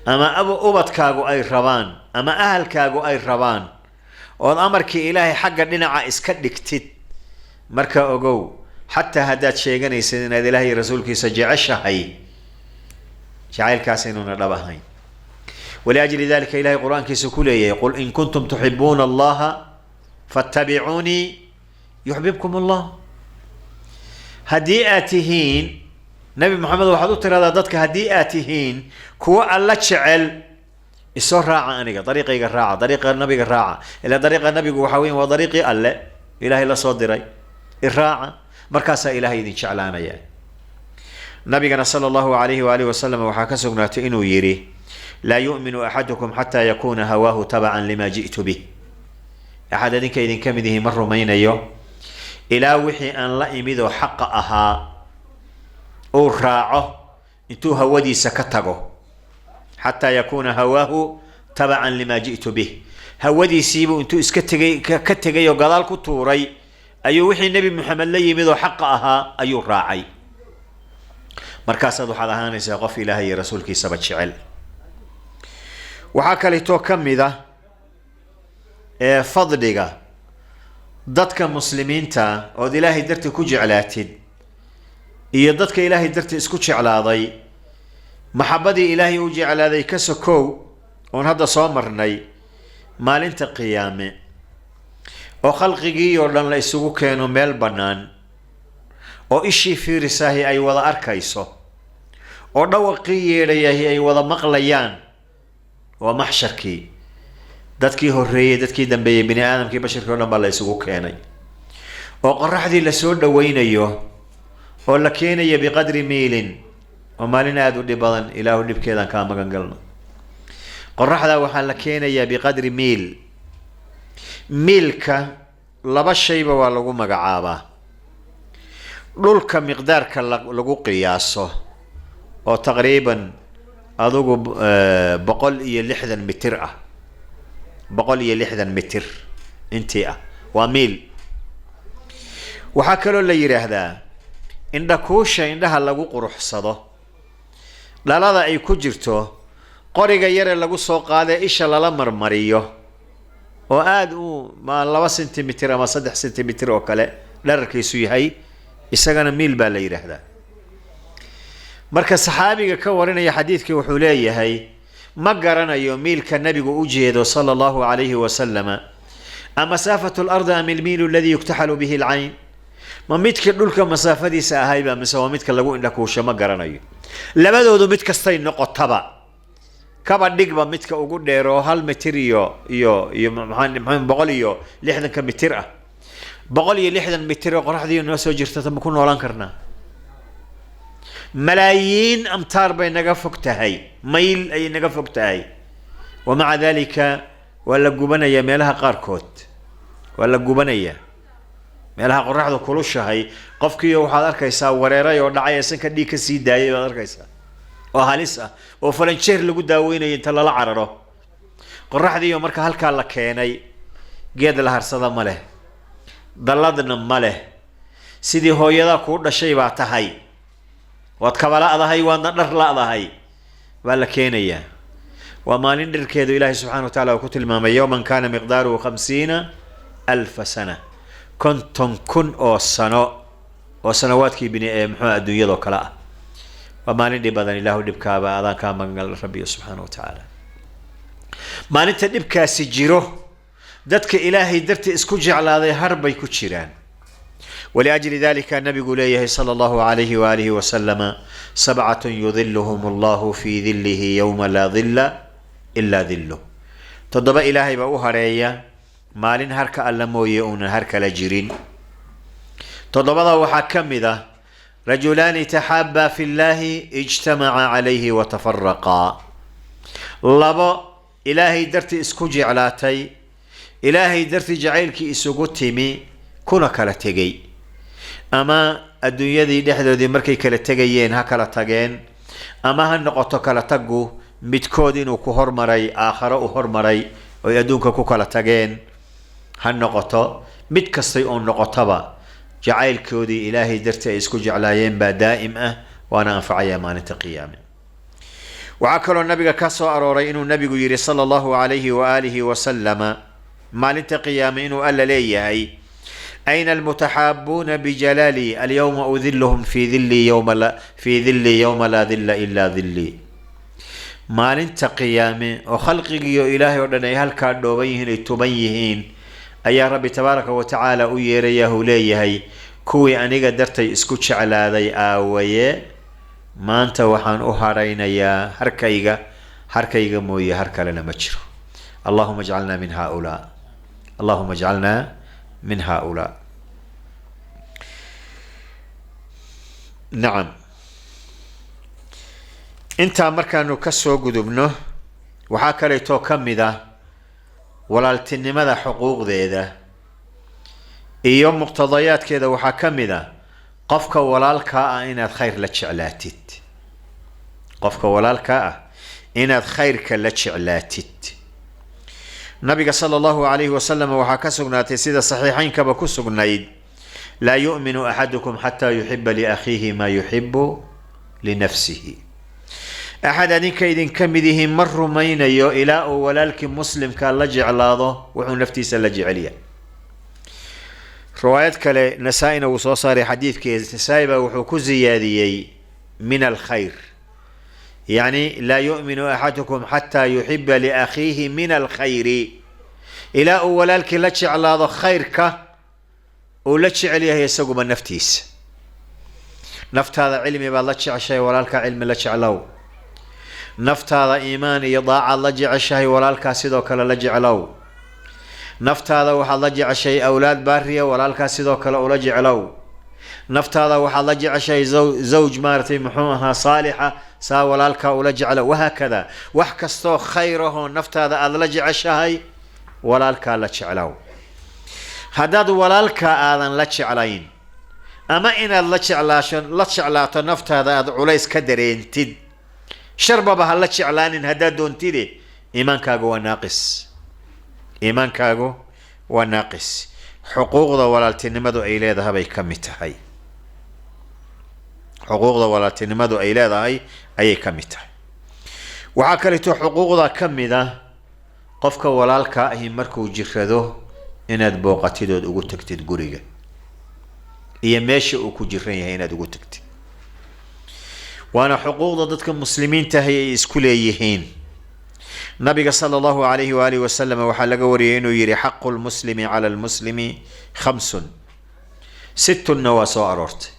أما أبو أبدكاغو أي ربان أما أهلكاغو أي ربان والأمرك إلهي حق لنا إسكدكتد مركا أوغو حتى هدات شيغاني سيدنا إلهي رسولك سجعشهي شعائل كاسينون ربهين ولأجل ذلك إلهي القرآن كيسكولي يقول إن كنتم تحبون الله فاتبعوني يحببكم الله هديئاتهين نبي محمد وحدو ترى ضدك هديئاتهين كوا الله تشعل السور راعة أنيقا طريقي راعة طريق النبي راعة إلى طريق النبي وحوين وطريقي الله إلهي لا صدري الراعة مركاسة إلهي دين شعلانا يعني نبينا صلى الله عليه وآله وسلم وحاكسنا تئنو يري لا يؤمن أحدكم حتى يكون هواه تبعا لما جئت به أحد ذلك إذن كمده مر مين يو إلى وحي أن لا يمدو حق أها أو راعه انتو هودي سكتغو حتى يكون هواه تبعا لما جئت به هودي سيبو انتو اسكتغي وقضال كتوري أيو وحي النبي محمد لا يمدو حق أها أيو راعي مركاسة waxaad ahaanaysaa qof ilaahay iyo rasuulkiisa jecel waxa kale to kamida fadliga dadka muslimiinta oo ilaahay dartii ku jeclaatid iyo dadka ilaahay dartii isku jeclaaday maxabadii ilaahay u jeclaaday ka sokow oo hadda soo marnay maalinta qiyaame oo khalqigii oo dhan la isugu keeno meel banaan oo ishii fiirisahay ay wada arkayso oo dhawaqii yeedhayahay ay wada maqlayaan waa maxsharkii dadkii horeeyay dadkii dambeeyay bini aadamkii basharkii oo dhan baa la isugu keenay oo qorraxdii la soo dhaweynayo oo la keenayo biqadri miilin oo maalin aad u dhib badan ilaahu dhibkeedan ka magan galno qorraxda waxaa la keenayaa biqadri miil miilka laba shayba waa lagu magacaabaa dhulka miqdaarka lagu qiyaaso oo taqriiban adugu 160 mitir ah 160 mitir intii ah waa miil waxa kale la yiraahdaa indha kuusha indhaha lagu quruxsado dhalada ay ku jirto qoriga yare lagu soo qaaday isha lala marmariyo oo aad u ma 2 sentimitir ama 3 sentimitir oo kale dherarkiisu yahay isagana miil baa la yiraahdaa marka saxaabiga ka warinaya xadiidkii wuxuu leeyahay ma garanayo miilka nabigu u jeedo sallallahu alayhi wa sallam ama masafatu al-ard am al-mil alladhi yuktahalu bihi al-ayn ma midka dhulka masaafadiisa ahayba mise waa midka lagu indha kuusho ma garanayo labadoodu mid kastay noqotaba kaba dhigba midka ugu dheero 1 mitir iyo maxaan 160 mitir ah 160 mitir oo qoraxdii noo soo jirta ma ku noolaan karnaa ملايين أمتار بين نقفكتهاي ميل أي نقفكتهاي ومع ذلك ولا جبنا يميلها قاركوت ولا جبنا meelaha qorraxdu kulushahay qofkiiyo waxaad arkaysaa wareeray oo dhacay sanka dhiig ka sii daayay baad arkaysaa oo halis ah oo falanjeer lagu daaweynayo inta lala cararo qorraxdiiyo marka halkaa la keenay geed la harsada ma leh dalladna ma leh sidii hooyada kuu dhashay baa tahay waad kabala'dahay waadna dhar la'dahay baa la keenayaa waa maalin dhirkeedu ilaahay subxana wa taala uu ku tilmaamay yowman kaana miqdaaruhu 50,000 sana konton kun oo sano oo sanawaadkii muxuu adduunyadoo kale ah waa maalin dhib badan ilaahu dhibkaaba adaan kaa magangal rabbiyo subxaana wa tacaala maalinta dhibkaasi jiro dadka ilaahay dartii isku jeclaaday har bay ku jiraan ولأجل ذلك النبي قوليه صلى الله عليه وآله وسلم 7 يظلهم الله في ظله يوم لا ظل إلا ظله تضب إلهي بأوهرية مالين هرك ألموية أون هرك لجرين تضب وحكم ذا رجلان تحابا في الله اجتمعا عليه وتفرقا لبا إلهي درتي اسكو جعلاتي إلهي درتي جعيلك اسكو تيمي كنا كلا تجي أما الدنيا دي دحدو دي مركي كلا تجيين هكلا تجين أما هالنقطة كلا تجو متكودين وكهر مري آخر وهر مري ويدونك كلا تجين هالنقطة متكسي أون نقطة با جعيل كودي إلهي درتي اسكو جعلايين با دائمة وأنا أنفع يمان قيامه وعكروا النبي كسو أروري إنه النبي يري صلى الله عليه وآله وسلم ما لنتقيام إنه ألا ليه أين المتحابون بجلالي اليوم أذلهم في ذلي يوم لا ذل إلا ذلي ما لنتقيام وخلقي إلهي ودني هل كادوا بيهن تبيهين أي رب تبارك وتعالى أيريه ليه كوي أني قدرتي اسكتش على ذي آوية ما أنت وحان أهارين يا هركيغا مويا هركا لنا مجر اللهم اجعلنا من هؤلاء اللهم اجعلنا من هؤلاء نعم انت مركانو كسو قدبنه وحاكا ليتو كمدا walaaltinimada xuquuqdeeda iyo muqtadayaadkeeda waxaa ka mid ah qofka walaalka ah inaad khayr la jeclaatid qofka walaalka ah inaad khayrka la jeclaatid nabiga sallallahu alayhi wa sallam waxaa ka sugnaatay sida saxiixaynkaba ku sugnayd laa yu'minu ahadukum hatta yuhibba li akhihi ma yuhibbu li nafsihi أحد أنك إذن كمده مر مين يو إلى ولالك مسلم كان لجع لاضه وحو نفتي سلجع عليا روايات كلا نسائنا وصوصاري حديث كيز نسائبا وحو كزياديي من الخير يعني لا يؤمن أحدكم حتى يحب لأخيه من الخير إلى ولالك لجع لاضه خيرك ولجع عليها يسوق من نفتيس نفت هذا علمي باللجع شيء ولالك علم لجع له نفت هذا إيمان يضاع الله جع الشيء ولا الكاسدو كلا لجع له نفت هذا وحال لجع شيء أولاد بارية ولا الكاسدو كلا لجع له نفت هذا وحال لجع شيء زوج مارتي محوها صالحة سا ولا الكا ولجع له وهكذا وحكستو خيره نفت هذا لجع الشيء ولا الكا لجع له هداد ولا الكا آذن لجع لين أما إن لجع لا نفت هذا عليس كدرين تد شرب بها الله شعلان هدا دون تيري إيمان كاغو وناقص إيمان كاغو وناقص حقوق ذا ولا تنمدو إلى ذا هاي كمتهاي حقوق ذا ولا تنمدو إلى ذا هاي أي كمتهاي وعكرتو حقوق ذا كم ذا قفك ولا الكا هي مركو جرده إن بوقتي دو أقول تكتد قريجة هي ماشي أكو جريه هنا أقول تكتد وانا حقوق ضدك المسلمين تهي اسكوليهين نبي صلى الله عليه وآله وسلم وحلق وريين يري حق المسلم على المسلم 5 6 نواسو أرورت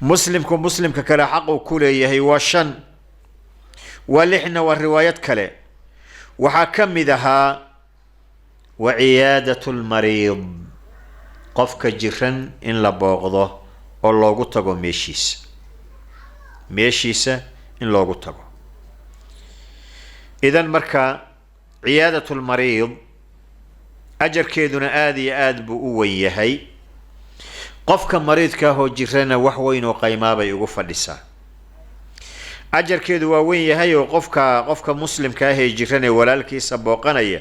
مسلمكم مسلم كلا حقه كوليه وشن ولحن والروايات كلا وحكم ذها وعيادة المريض قفك جرن إن لباغضه والله قلت ميشيس ميشيسة إن لوغو تغو إذن مركا عيادة المريض أجر كيدنا آدي آد بؤويهي qofka mariidka ah oo jirana wax weyn oo qaymaa bay ugu fadhisaa ajarkeedu waa weyn yahay oo qofka muslimka ah ee jiran ee walaalkiisa booqanaya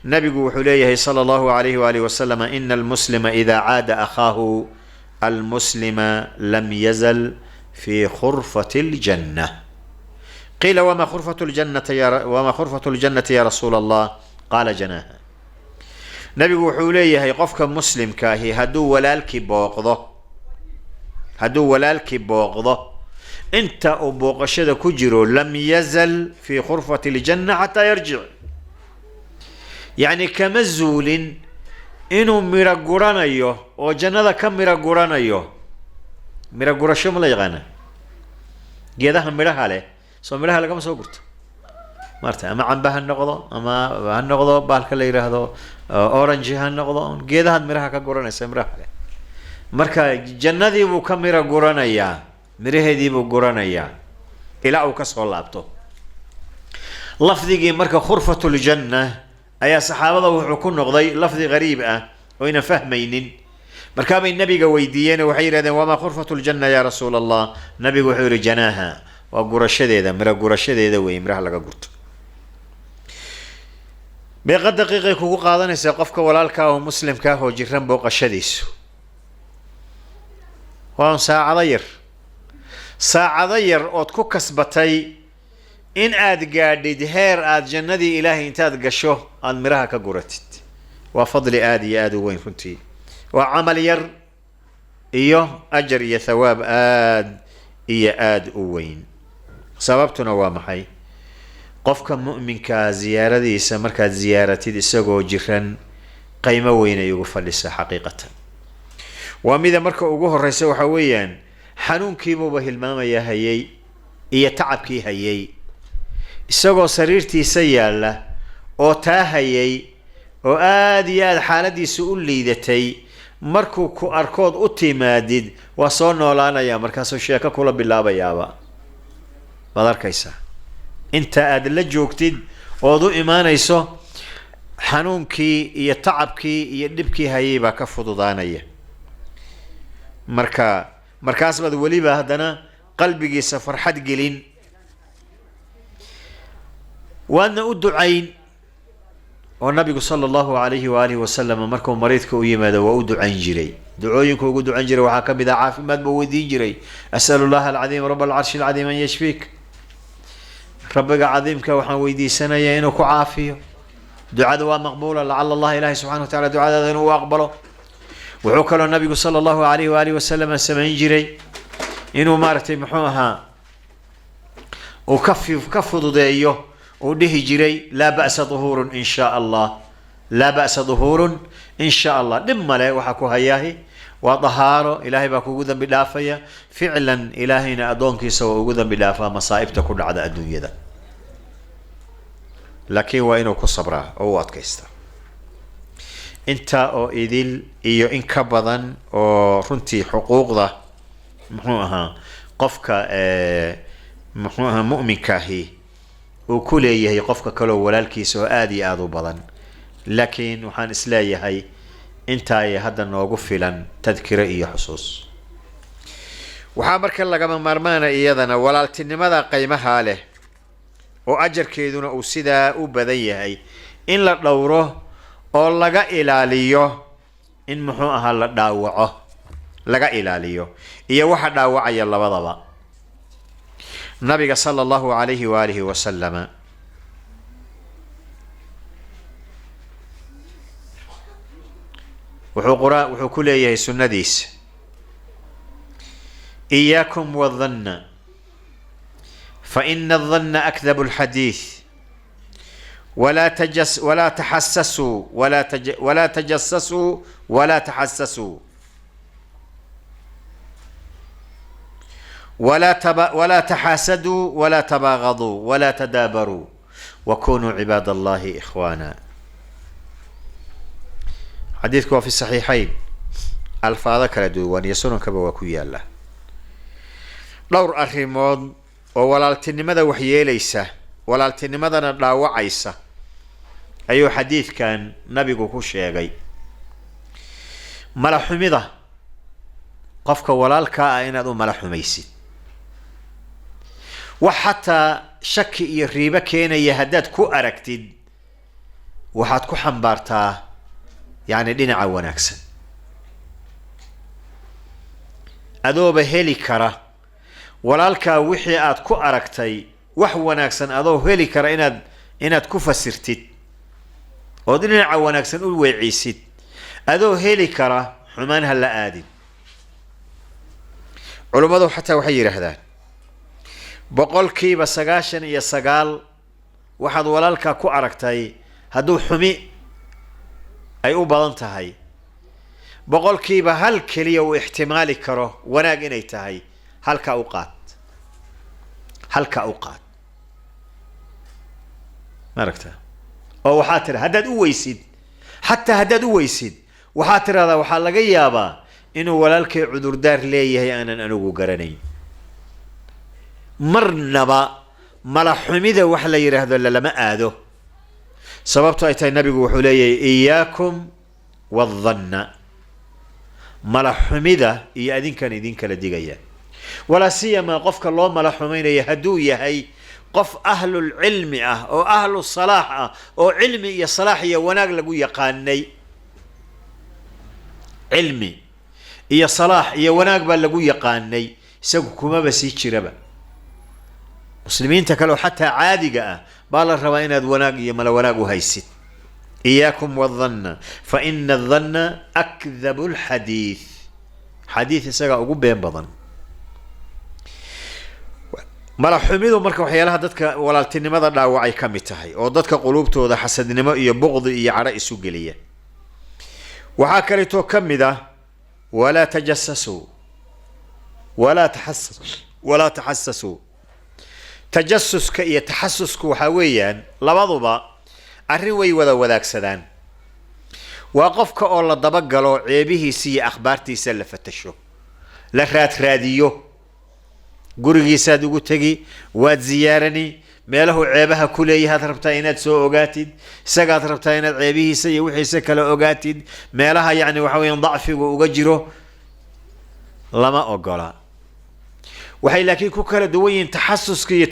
nabigu wuxuu leeyahay sala allahu alayhi wa alihi wasalam ina almuslima ida caada akhaahu almuslima lam yazal fi khurfati aljanna qiila wama khurfatu ljannati ya rasuula allah qaala janaha nabigu wuxuu leeyahay qofka muslimka ahi hadduu walaalkii booqdo inta uu booqashada ku jiro lam yazal fi khurfati aljanna xataa yarjic yacni kama zuulin inuu miro guranayo oo jannada ka miro guranayo miro gurasho ma la yaqaana geedaha midhaha leh soo midhaha lagama soo gurto maarta ama camba ha noqdo ama ha noqdo bahalka la yidhaahdo orange ha noqdo geedahaad midhaha ka guranaysa midhaha leh marka jannadii buu ka miro guranayaa miraheedii buu guranayaa ilaa uu kasoo laabto lafdigii marka khurfatul janna ayaa saxaabada wuxuu ku noqday lafdi gariib ah oo ayna fahmaynin markaabay nabiga weydiiyeen waxay yidhahdeen wamaa khurfatul janna ya rasuula allah nabigu wuxuu yihi janaaha waa gurashadeeda miro gurashadeeda wey miraha laga gurto meeqa daqiiqay kugu qaadanaysaa qofka walaalka ah oo muslimka ah oo jiran booqashadiisu waa saacado yar ood ku kasbatay in aad gaadhid heer aad jannadii ilaahay intaad gasho aada miraha ka guratid waa fadli aada iyo aada u weyn runtii waa camal yar iyo ajar iyo thawaab aada iyo aada u weyn sababtuna waa maxay qofka mu'minkaa ziyaaradiisa markaad ziyaaratid isagoo jiran qiimo weyn ay ugu fadhisa xaqiiqatan waa mida marka ugu horeysa waxa weeyaan xanuunkiibuuba hilmaamaya hayay iyo tacabkii hayay isagoo sariirtiisa yaalla oo taa hayay oo aada iyo aada xaaladiisu u liidatay markuu ku arkood u timaadid waa soo noolaanaya markaasuu sheeko kula bilaabayaaba waad arkaysaa inta aad la joogtid ood u imaanayso xanuunkii iyo tacabkii iyo dhibkii hayay baa ka fududaanaya markaas baad weliba haddana qalbigiisa farxad gelin waadna u ducayn oo nabigu sala allahu alayhi waalihi wasalam markuu mariidka u yimaado waa u ducayn jiray ducooyinka ugu ducayn jiray waxaa ka mid ah caafimaad buu weydiin jiray asalu llaha alcadiim rab alcarshi alcadiim an yashfiik rabbiga cadiimka waxaan weydiisanayaa inuu ku caafiyo ducada waa maqbuula lacala allah ilahi subxana wa tacala ducadaada inuu u aqbalo wuxuu kaloo nabigu sala allahu alayhi waalihi wasalam samayn jiray inuu maaragtay muxuu ahaa uu ka fududeeyo uu dhihi jiray laa ba'sa duhuurun in shaa allah laa ba'sa duhuurun in shaa allah dhib male waxaa ku hayaahi waa dahaaro ilaahay baa kugu dambi dhaafaya ficlan ilaahayna addoonkiisa waa ugu dambi dhaafaa masaa'ibta ku dhacda adduunyada laakiin waa inuu ku sabraa oo u adkaystaa intaa oo idil iyo in ka badan oo runtii xuquuqda muxuu ahaa qofka muxuu ahaa mu'minkaahi uu ku leeyahay qofka kaleo walaalkiisa oo aada iyo aada u badan laakiin waxaan isleeyahay intaay hadda noogu filan tadkiro iyo xusuus waxaa marka lagama maarmaana iyadana walaaltinimada qiimaha leh oo ajarkeeduna uu sidaa u badan yahay in la dhowro oo laga ilaaliyo in muxuu ahaa la dhaawaco laga ilaaliyo iyo waxa dhaawacaya labadaba nabiga sala allahu alayhi waalihi wasalama wuxuu ku leeyahay sunnadiisa إياكم والظن فإن الظن أكذب الحديث ولا تحسسوا ولا تجسسوا ولا تحسسوا ولا تحاسدوا ولا تباغضوا ولا تدابروا وكونوا عباد الله إخوانا. حديثك في الصحيحين الفاظ kala duwan iyo sunankaba waa ku yaala. dhowr arrimood oo walaaltinimada wax yeelaysa walaaltinimadana dhaawacaysa ayuu xadiidkan nabigu ku sheegay. mala xumida qofka walaalkaa ah inaad u mala xumaysid wax xataa shaki iyo riibo keenaya haddaad ku aragtid waxaad ku xambaartaa yacni dhinaca wanaagsan adooba heli kara walaalkaa wixii aad ku aragtay wax wanaagsan adoo heli kara inaad ku fasirtid ood dhinaca wanaagsan u weecisid adoo heli kara xumaan ha la aadin culummadu xataa waxay yidhaahdaan 99% waxaad walaalkaa ku aragtay hadduu xumi ay u badan tahay 1% keliya uu ixtimaali karo wanaag inay tahay halka u qaad maaragta oo waxaa tira haddaad u weysid xataa haddaad u weysid waxaa tiraahdaa waxaa laga yaabaa inuu walaalkay cudurdaar leeyahay aanan anigu garanayn marnaba mala xumida wax la yiraahdo lama aado sababtu ay tahay nabigu wuxuu leeyahay iyaakum wadhanna mala xumida iyo adinkan idin kala digaya wala siyama qofka loo mala xumaynaya hadduu yahay qof ahlul cilmi ah oo ahlu salaax ah oo cilmi iyo salaax iyo wanaag lagu yaqaanay cilmi iyo salaax iyo wanaag baa lagu yaqaanay isagu kumaba sii jiraba muslimiinta kale oo xataa caadiga ah baa la rabaa inaad wanaag iyo mala wanaag u haysid iyaakum wadhanna fa ina adhanna akdhabu lxadiith xadiith isagaa ugu been badan mala xumidu marka waxyaalaha dadka walaaltinimada dhaawacay ka mid tahay oo dadka quluubtooda xasadnimo iyo buqdi iyo cadho isu geliya waxaa kaleetoo ka mid ah walaa tajasasuu walaa taxasasuu tajasuska iyo taxasusku waxaa weeyaan labaduba arrin way wada wadaagsadaan waa qofka oo la dabagalo ceebihiisa iyo akhbaartiisa la fatasho la raadraadiyo gurigiisaad ugu tegi waad ziyaarani meelahu ceebaha ku leeyahaad rabtaa inaad soo ogaatid isagaad rabtaa inaad ceebihiisa iyo wixiisa kala ogaatid meelaha yacni waxa weeyaan dacfigu uga jiro lama ogola waxay laakiin ku kala duwan yihiin taxasuska iyo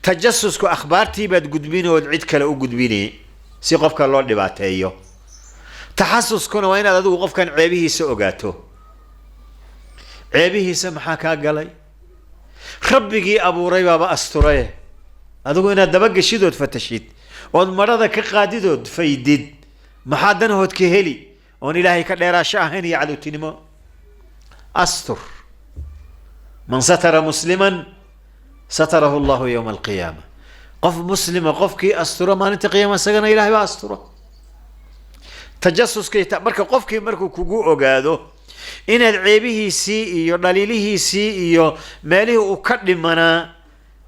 tajasusku akhbaartii baad gudbin ood cid kale u gudbini si qofka loo dhibaateeyo taxasuskuna waa inaad adigu qofkan ceebihiisa ogaato ceebihiisa maxaa kaa galay rabbigii abuuray baaba asturay adigu inaad dabagashidood fatashid ood marada ka qaadidood faydid maxaa danahood ka heli oon ilaahay ka dheeraasho ahayn iyo cadowtinimo astur man satara musliman satarahu allahu yowma alqiyaama qof muslima qofkii asturo maalinta qiyaama isagana ilaahay baa asturo tajasuska marka qofkii markuu kugu ogaado inaad ceebihiisii iyo dhaliilihiisii iyo meelihii uu ka dhimanaa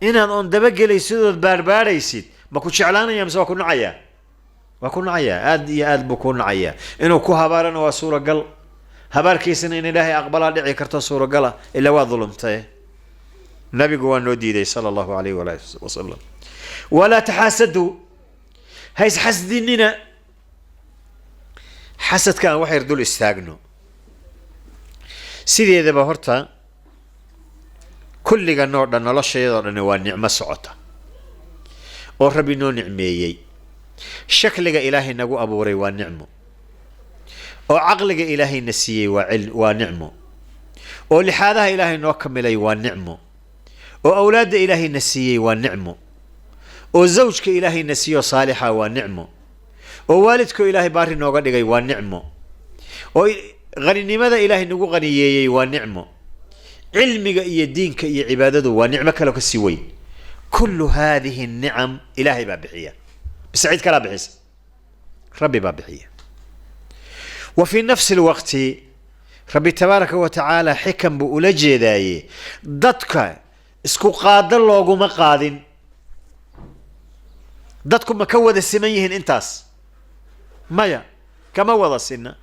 inaad oon dabagelaysid ood baarbaaraysid ma ku jeclaanaya mise waa ku nacayaa aad iyo aad buu ku nacayaa inuu ku habaarana waa suuragal habaarkiisana in ilaahay aqbalaa dhici karto suuragala ilaa waa dulumtay nabigu waa noo diiday sala allahu alayhi waalihi wasalam walaa taxaasaduu ha isxasdinina xasadka aan wax yar dul istaagno sideedaba horta kulligan oo dhan noloshayadoo dhan waa nicmo socota oo rabbi noo nicmeeyey shakliga ilaahay nagu abuuray waa nicmo oo caqliga ilaahay na siiyey waa nicmo oo lixaadaha ilaahay noo kamilay waa nicmo oo awlaadda ilaahay na siiyey waa nicmo oo zawjka ilaahay na siiyo saalixa waa nicmo oo waalidka ilaahay baari nooga dhigay waa nicmo oo qaninimada ilaahay nagu qaniyeeyey waa nicmo cilmiga iyo diinka iyo cibaadadu waa nicmo kale ka sii weyn kullu haadihi الnicam ilaahay baa bixiya bise cid kalaa bixisa rabbi baa bixiya wa fi nafsi اlwaqti rabbi tabaaraka wa tacaala xikam buu ula jeedaaye dadka isku qaado looguma qaadin dadku ma ka wada siman yihiin intaas maya kama wada sinna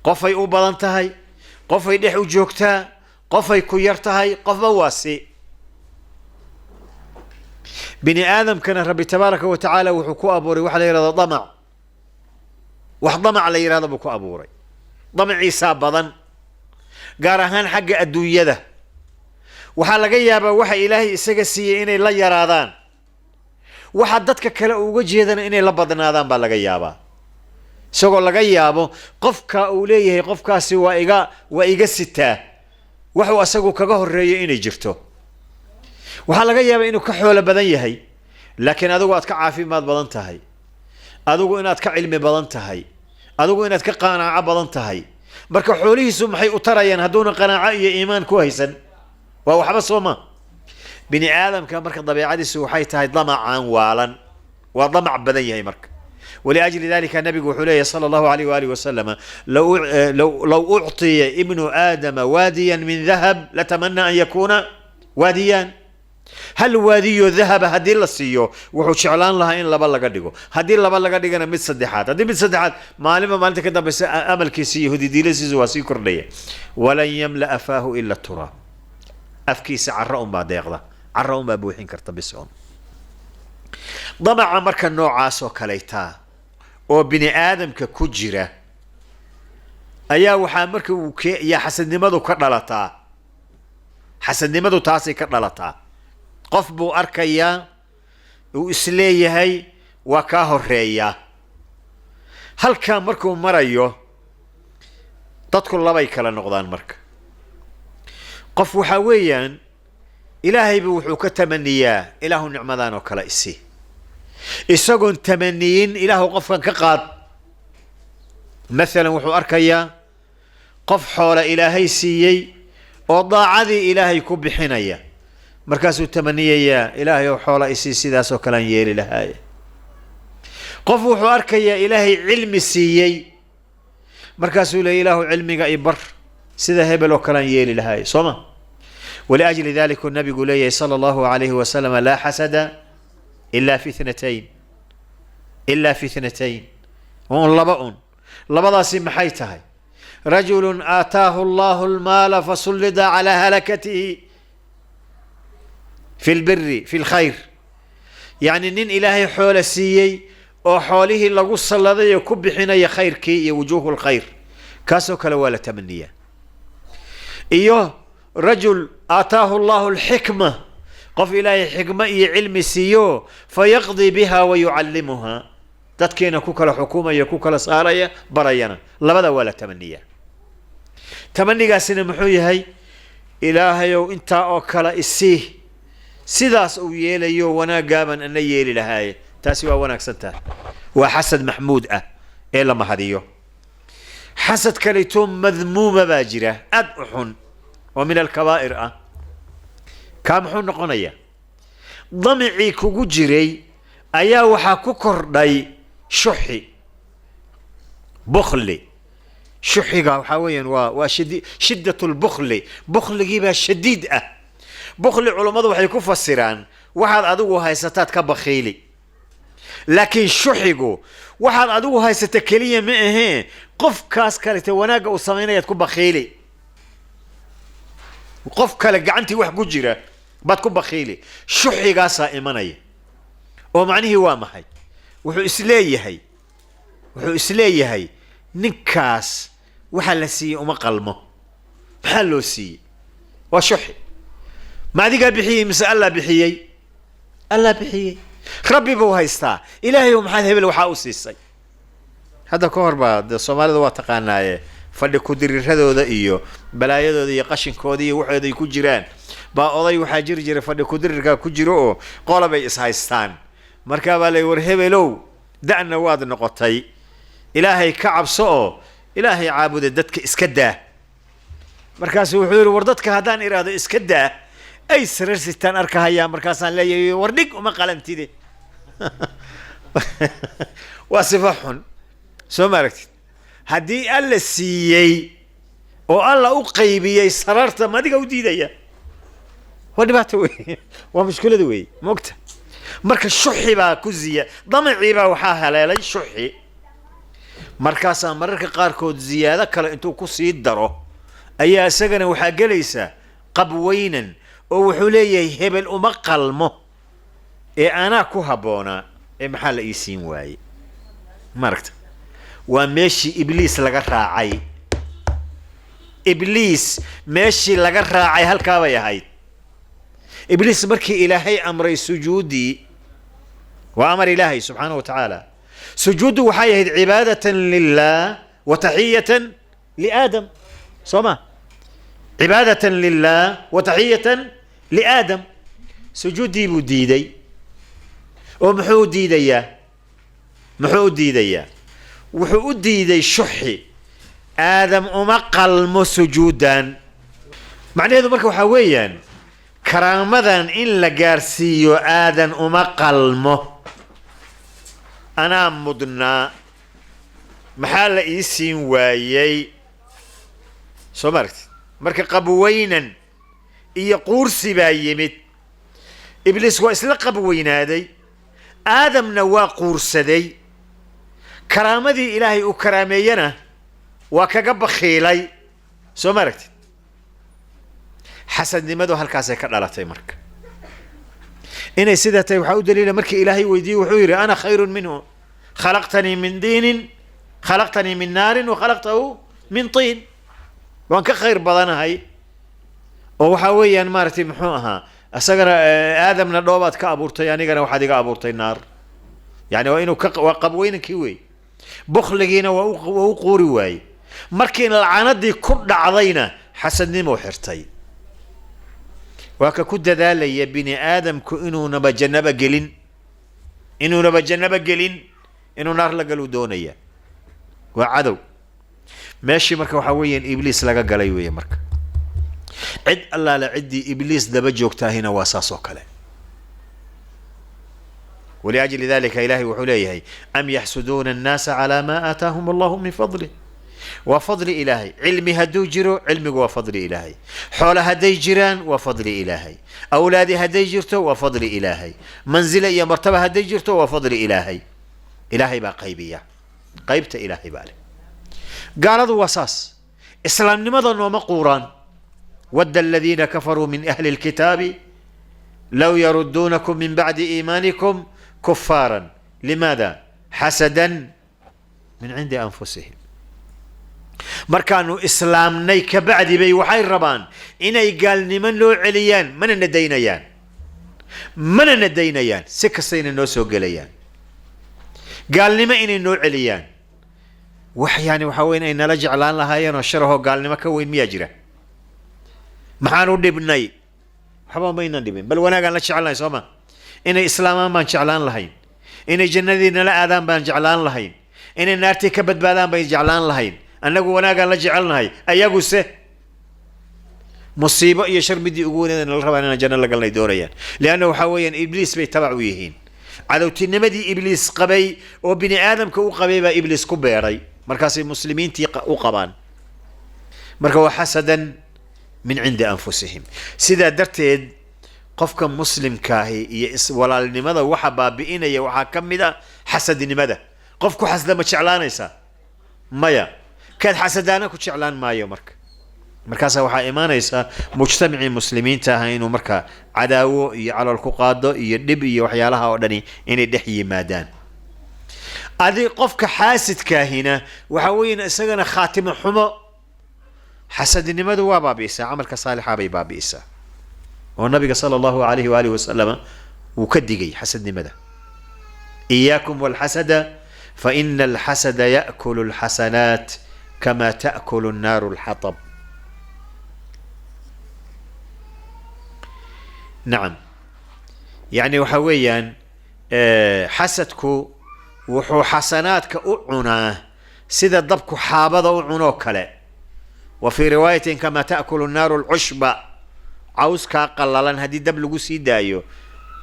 qofay u badan tahay qofay dhex u joogtaa qofay ku yar tahay qofba waa si bini aadamkana rabbi tabaaraka wa tacaala wuxuu ku abuuray waxa la yidhahdo damac wax damac la yidhahdo buu ku abuuray damaciisaa badan gaar ahaan xagga adduunyada waxaa laga yaabaa waxa ilaahay isaga siiyey inay la yaraadaan waxa dadka kale uga jeedana inay la badnaadaan baa laga yaabaa isagoo laga yaabo qofka uu leeyahay qofkaasi waa iga sitaa wuxuu asagu kaga horeeyo inay jirto waxaa laga yaabaa inuu ka xoolo badan yahay laakiin adigu aad ka caafimaad badan tahay adigu inaad ka cilmi badan tahay adigu inaad ka qanaaco badan tahay marka xoolihiisu maxay u tarayaan hadduuna qanaaco iyo iimaan ku haysan waa waxba sooma bini aadamka marka dabeecadiisu waxay tahay damacaan waalan waa damac badan yahay marka ولأجل ذلك النبي وحليه صلى الله عليه وآله وسلم لو أعطي ابن آدم واديا من ذهب لتمنى أن يكون واديان هل وادي ذهب هدي للسيو وحو شعلان لها إن لبا لقدقو هدي لبا لقدقنا مد صدحات هدي مد صدحات معلمة مالتا كده بس أمل كيسي هدي دي لسيز واسي كرلية ولن يملأ فاه إلا التراب أفكيس عرأهم بعد يغضى عرأهم بابوحين كرتبسهم ضمع مركا نوع عاسو كليتا oo bini aadamka ku jira ayaa waxa marka uu ya xasadnimadu ka dhalataa xasadnimadu taasay ka dhalataa qof buu arkaya uu isleeyahay waa ka horeeya halka markuu marayo dadku labay kala noqdaan marka qof waxa weeyaan ilaahay buu wuxuu ka tamaniyaa ilaahu nicmadaan oo kala isi isagoon tamaniyin ilaahu qofkan ka qaad مثلا wuxuu arkayaa qof xoolo ilaahay siiyey oo daacadii ilaahay ku bixinaya markaasuu tamaniyaya ilaahay oo xoolo isii sidaas oo kale aan yeeli lahaay qof wuxuu arkayaa ilaahay cilmi siiyey markaasuu leeyahay ilaahu cilmiga i bar sida hebel oo kale aan yeeli lahaay sooma ولأجل ذلك النبي يقول لي صلى الله عليه وسلم لا حسد إلا في اثنتين إلا في اثنتين لبأ لبضاسي محيتها رجل آتاه الله المال فسلط على هلكته في البر في الخير يعني نين إلهي حول السيي أو حوله لغص الذي يكب حين خير كي وجوه الخير كاسو كالوالة تمنية إيوه رجل آتاه الله الحكمة قف إلهي حكمة علم سيو فيقضي بها ويعلمها تتكين كوكا حكومة يكوكا لصارية برينا لبدا ولا تمنية تمني قاسنا محوية هاي إلهي وإنتا أوكلا إسيه سيداس أو يليو وانا قابا أن يلي لهاي تاسوا وانا كسنتا وحسد محمود إلا ما هذيو حسد كليتون مذمومة باجرة أدحن ومن الكبائر كام حون قنية ضمعي كوجري أيا وحا كوكرداي شحي بخلي شحي حويا وشديد شدة البخل بخل جيبها شديد بخل علماء وحي كفسران واحد عدو هاي ستات كبخيلي لكن شحيقو واحد عدو هاي ستكلية معه قف كاس كالتي وناقا وصمينة يتكون بخيلي وقف كالك عنتي وح جرة بتكون بخيلي شحي قاسا إيمانية ومعنيه وامحي وحو إسليه هاي نكاس وحال سي وما قلمه بحالو سي وشحي ما دي قال بحيي مسألة بحيي الله بحيي ربي بو هايستا إلهي ومحاد هبل وحاوسي السي هذا كوربا الصومالي دوا تقانا فالي كودري هذا ذا إيو بلايا ذا قشن كودي وحدا يكون جيران با أضي وحاجر جري فالي كودري كوجيرو قال بي إسهايستان مركبا لي ورهبلو دعنا واد النقطي إلهي كعب سو إلهي عابد دتك إسكده مركز وحور وردتك هدان إرادة إسكده أي سرر ستان أركها يا مركزان لا وردك وما قلمتي دي وصفحن سو ماركت هدي الله سيي والله أقيبي سررت ما دي قودي دي ودباتوي ومشكلة دوي مكت مركز شحي با كوزية ضمعي با وحاها لا شحي markaasaa mararka qaarkood ziyaado kale intuu ku sii daro ayaa isagana waxaa gelaysa qabweynan oo wuxuu leeyahay hebel uma qalmo ee anaa ku habboonaa ee maxaa la ii siin waaye maragta waa meeshii ibliis laga raacay إبليس ماشي لقى راعي هالكابا يا هاي إبليس مركي إلهي أمر سجودي وأمر إلهي سبحانه وتعالى سجوده وحيه عبادة لله وتحية لآدم سمع عبادة لله وتحية لآدم سجودي بديدي ومحو ديديا محو ديديا وحو ديدي شحي آدم أمقل سجودا معنى هذا مركب حويا كرامدا إن لقارسيو آدم أمقل أنا مدنا محل إيسين وايي سو مركب قبوينا إيا قورسي بايمت إبليس وإسلا قبوين هذي آدم نوا قورسدي كرامدي إلهي أكرامينا وكقب خيلي سو مركت حسد نمدو هالكاسي كرالتي مرك إني سيدتي وحاو دليل مرك إلهي ويدي وحويري أنا خير منه خلقتني من دين خلقتني من نار وخلقته من طين وانك خير بدنا هاي وحاويا مارتي محوها أسجر آدم ندوبات كأبورتي يعني قالوا واحد كأبورتي النار يعني وإنه وقبوين كيوي بخلقينا وقوري واي مركين العناد دي كل عضينا حسن نمو حرتي وككد ذا يا بني آدم كإنه نبجنب قلين إنه نبجنب قلين إنه نار لقلو دونية وعدو ماشي مركا وحويا إبليس لقا قليوية مركا عد الله لعدي إبليس دبجوكتا هنا واساسو كلا ولأجل ذلك إلهي وحليه أم يحسدون الناس على ما آتاهم الله من فضله وفضل إلهي علمي هدو جرو علمي وفضل إلهي حول هدي جيران وفضل إلهي أولادي هدي جرتو وفضل إلهي منزل يا مرتبة هدي جرتو وفضل إلهي إلهي با قيبية قيبت إلهي بالي قال ذو وصاص إسلام لماذا نوم قوران ود الذين كفروا من أهل الكتاب لو يردونكم من بعد إيمانكم كفارا لماذا حسدا من عند أنفسهم مركانو إسلام نيك بعد بي وحي الربان إني قال نمن لو عليان من الندينيان من الندينيان سكسين النوسو قليان قال نما إني نو عليان وحياني وحوين إن لجع لان لها ينشره قال نما كوين مياجره محانو دبناي حبا بينا دبن بل وانا قال لشعلان يسوما إن إسلاما بان شعلان لهين إن جندي نلا آدم بان جعلان لهين إن نارتي كبد بادان بان جعلان لهين أنه وانا قال لجعلنا هاي أيقو سه مصيبة يشر بدي يقول إن الربان جنة لقلنا دوريان لأنه حويا إبليس بيتبعوا يهين على تنمدي إبليس قبي وبني آدم كو قبي با إبليس كبيري مركز المسلمين تي قبان مركز حسدا من عند أنفسهم سيدا درتيد قفك مسلم كاهي ولا لماذا وحبا بإنا يوحا كمدا حسد لماذا قفك حسد ما تشعلان يسا مايا كان حسدانا كنت شعلان مايا مركزها وحا إيمانا يسا مجتمعي مسلمين تاهين ومركا عداو على الكوقادو يدب وحيالها ودني إني دحي مادان هذه قفك حاسد كاهنا وحاوين اسقنا خاتم حمى حسد لماذا وابا بيسا عملك صالحا بي باب إيسا والنبي صلى الله عليه وآله وسلم وكدقي حسد لماذا إياكم والحسد فإن الحسد يأكل الحسنات كما تأكل النار الحطب نعم يعني وحويا حسدك وحو حسناتك أعناه سيدا ضبك حابض أعنوك له وفي رواية كما تأكل النار العشب عوسك قللا هدي دبلغو سيدايو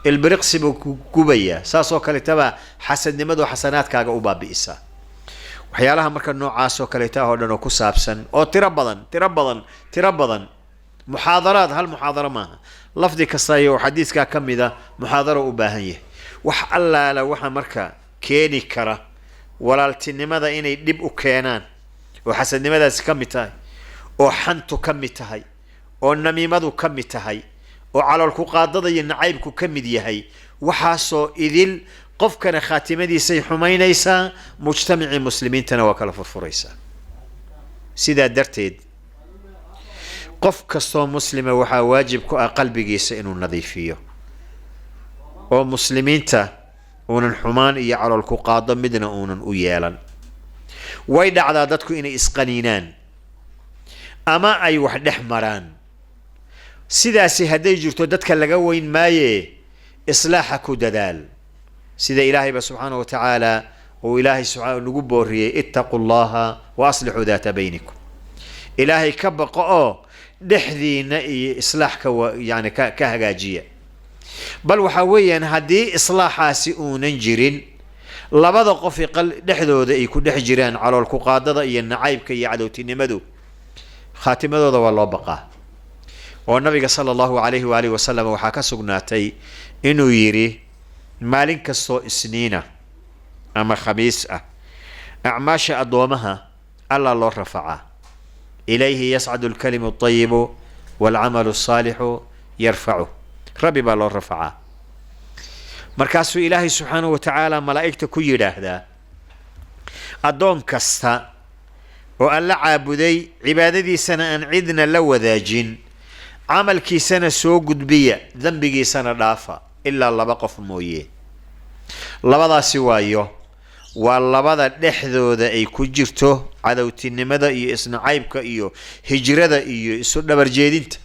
البرقس بكوبية ساسو كالتبا حسد نمدو حسناتك أبا بإسا وحيالها مركا نوعاسو كالتاهو دانو كسابسا أو تربضا محاضرات هالمحاضرة ماها لفظي كسايو حديثك كم إذا محاضرة أباهيه وح الله لو وحا مركا كيني كرا walaalti inay dhib u keenaan oo xasadnimadaasi ka mid tahay oo xantu ka mid tahay oo namiimadu ka mid tahay oo caloolku qaadada iyo nacaybku ka mid yahay waxaasoo idil qofkana khaatimadiisay xumaynaysaa mujtamacii muslimiintana waa kala furfuraysaa sidaa darteed qof kastoo muslima waxaa waajib ku ah qalbigiisa inuu nadiifiyo oo muslimiinta uunan xumaan iyo calool ku qaado midna uunan u yeelan. way dhacdaa dadku inay isqaniinaan ama ay wax dhex maraan. sidaasi hadday jirto dadka laga weyn maaye islaaxa ku dadaal sida ilaahayba subxaanahu wa tacaala uu ilaahay nagu booriyey ittaqu llaha wa aslixuu daata baynikum. ilaahay ka baqo oo dhexdiina iyo islaaxka yani ka hagaajiya. bal waxaa weeyaan haddii islaaxaasi uunan jirin labada qofi dhexdooda ay ku dhex jiraan calool ku qaadada iyo nacaybka iyo cadowtinimadu khaatimadooda waa loo baqaa. oo nabiga sala allahu calayhi waalihi wasalam waxaa ka sugnaatay inuu yidhi maalin kastoo isniina ama khamiis ah acmaasha addoomaha alla loo rafacaa. ilayhi yascadu alkalimu alطayibu waalcamalu alsaalixu yarfacuh. rabbi baa loo rafacaa. markaasuu ilaahay subxaanahu wa tacaala malaa'igta ku yidhaahdaa addoon kasta oo alla caabuday cibaadadiisana aan cidna la wadaajin camalkiisana soo gudbiya dembigiisana dhaafa ilaa laba qof mooye. labadaasi waayo waa labada dhexdooda ay ku jirto cadowtinimada iyo isnacaybka iyo hijrada iyo isu dhabarjeedinta.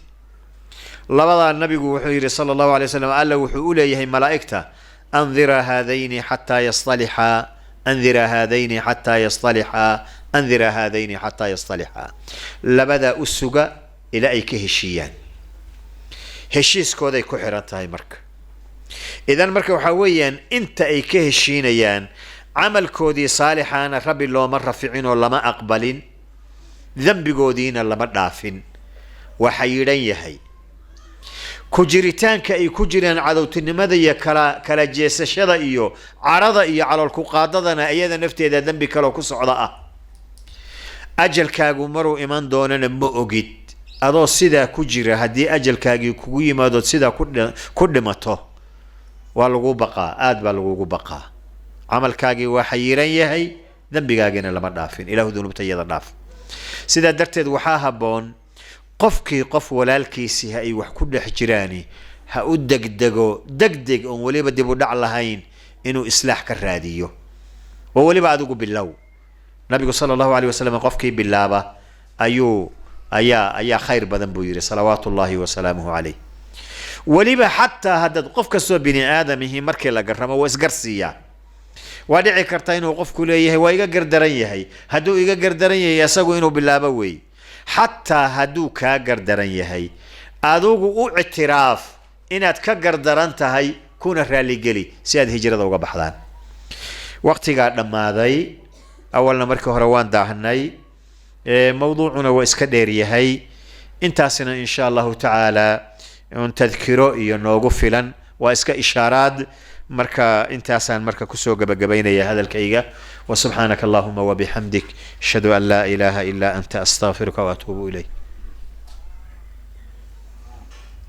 labadaa nabigu wuxuu yidhi sala allahu alay wasalam alla wuxuu u leeyahay malaa'igta andira haadayni xataa yastalixaa andira haadayni xataa yastalixaa andira haadayni xataa yastalixaa. labadaa u suga ilaa ay ka heshiiyaan. heshiiskooday ku xiran tahay marka. idan marka waxaa weeyaan inta ay ka heshiinayaan camalkoodii saalixaana rabbi looma raficin oo lama aqbalin dembigoodiina lama dhaafin. waxa yidhan yahay ku jiritaanka ay ku jiraan cadowtinimada iyo kala jeesashada iyo carada iyo calool ku qaadadana iyada nafteeda dembi kaloo ku socda ah. ajalkaagu maruu iman doonana ma ogid. adoo sidaa ku jira haddii ajalkaagii kugu yimaadood sidaa ku dhimato waa lagu baqaa. aad baa lagugu baqaa. camalkaagii waa xayiran yahay dembigaagiina lama dhaafin. ilaahu dunuubta iyada dhaaf. sidaa darteed waxaa habboon qofkii qof walaalkiisii ha ay wax ku dhex jiraani ha u degdego degdeg oon weliba dib u dhac lahayn inuu islaax ka raadiyo oo weliba adigu bilow. nabigu sala allahu alayh wasalam qofkii bilaaba ayaa khayr badan buu yidhi salawaatu ullahi wasalaamuhu calayh. weliba xataa haddaad qof kastoo bini aadamihi markii la garamo waa isgarsiiyaa. waa dhici karta inuu qofku leeyahay waa iga gardaran yahay. hadduu iga gardaran yahay isagu inuu bilaabo weey. xataa hadduu kaa gardaran yahay adigu u ictiraaf inaad ka gardaran tahay kuna raaligeli si aad hijrada uga baxdaan. waqtigaa dhammaaday. awalna markii hore waan daahnay. mawduucuna waa iska dheer yahay. intaasina in sha allahu tacaala un tadkiro iyo noogu filan. waa iska ishaaraad. marka intaasaan marka kusoo gabagabaynaya hadalkayga. وسبحانك اللهم وبحمدك أشهد أن لا إله إلا أنت أستغفرك وأتوب إليك.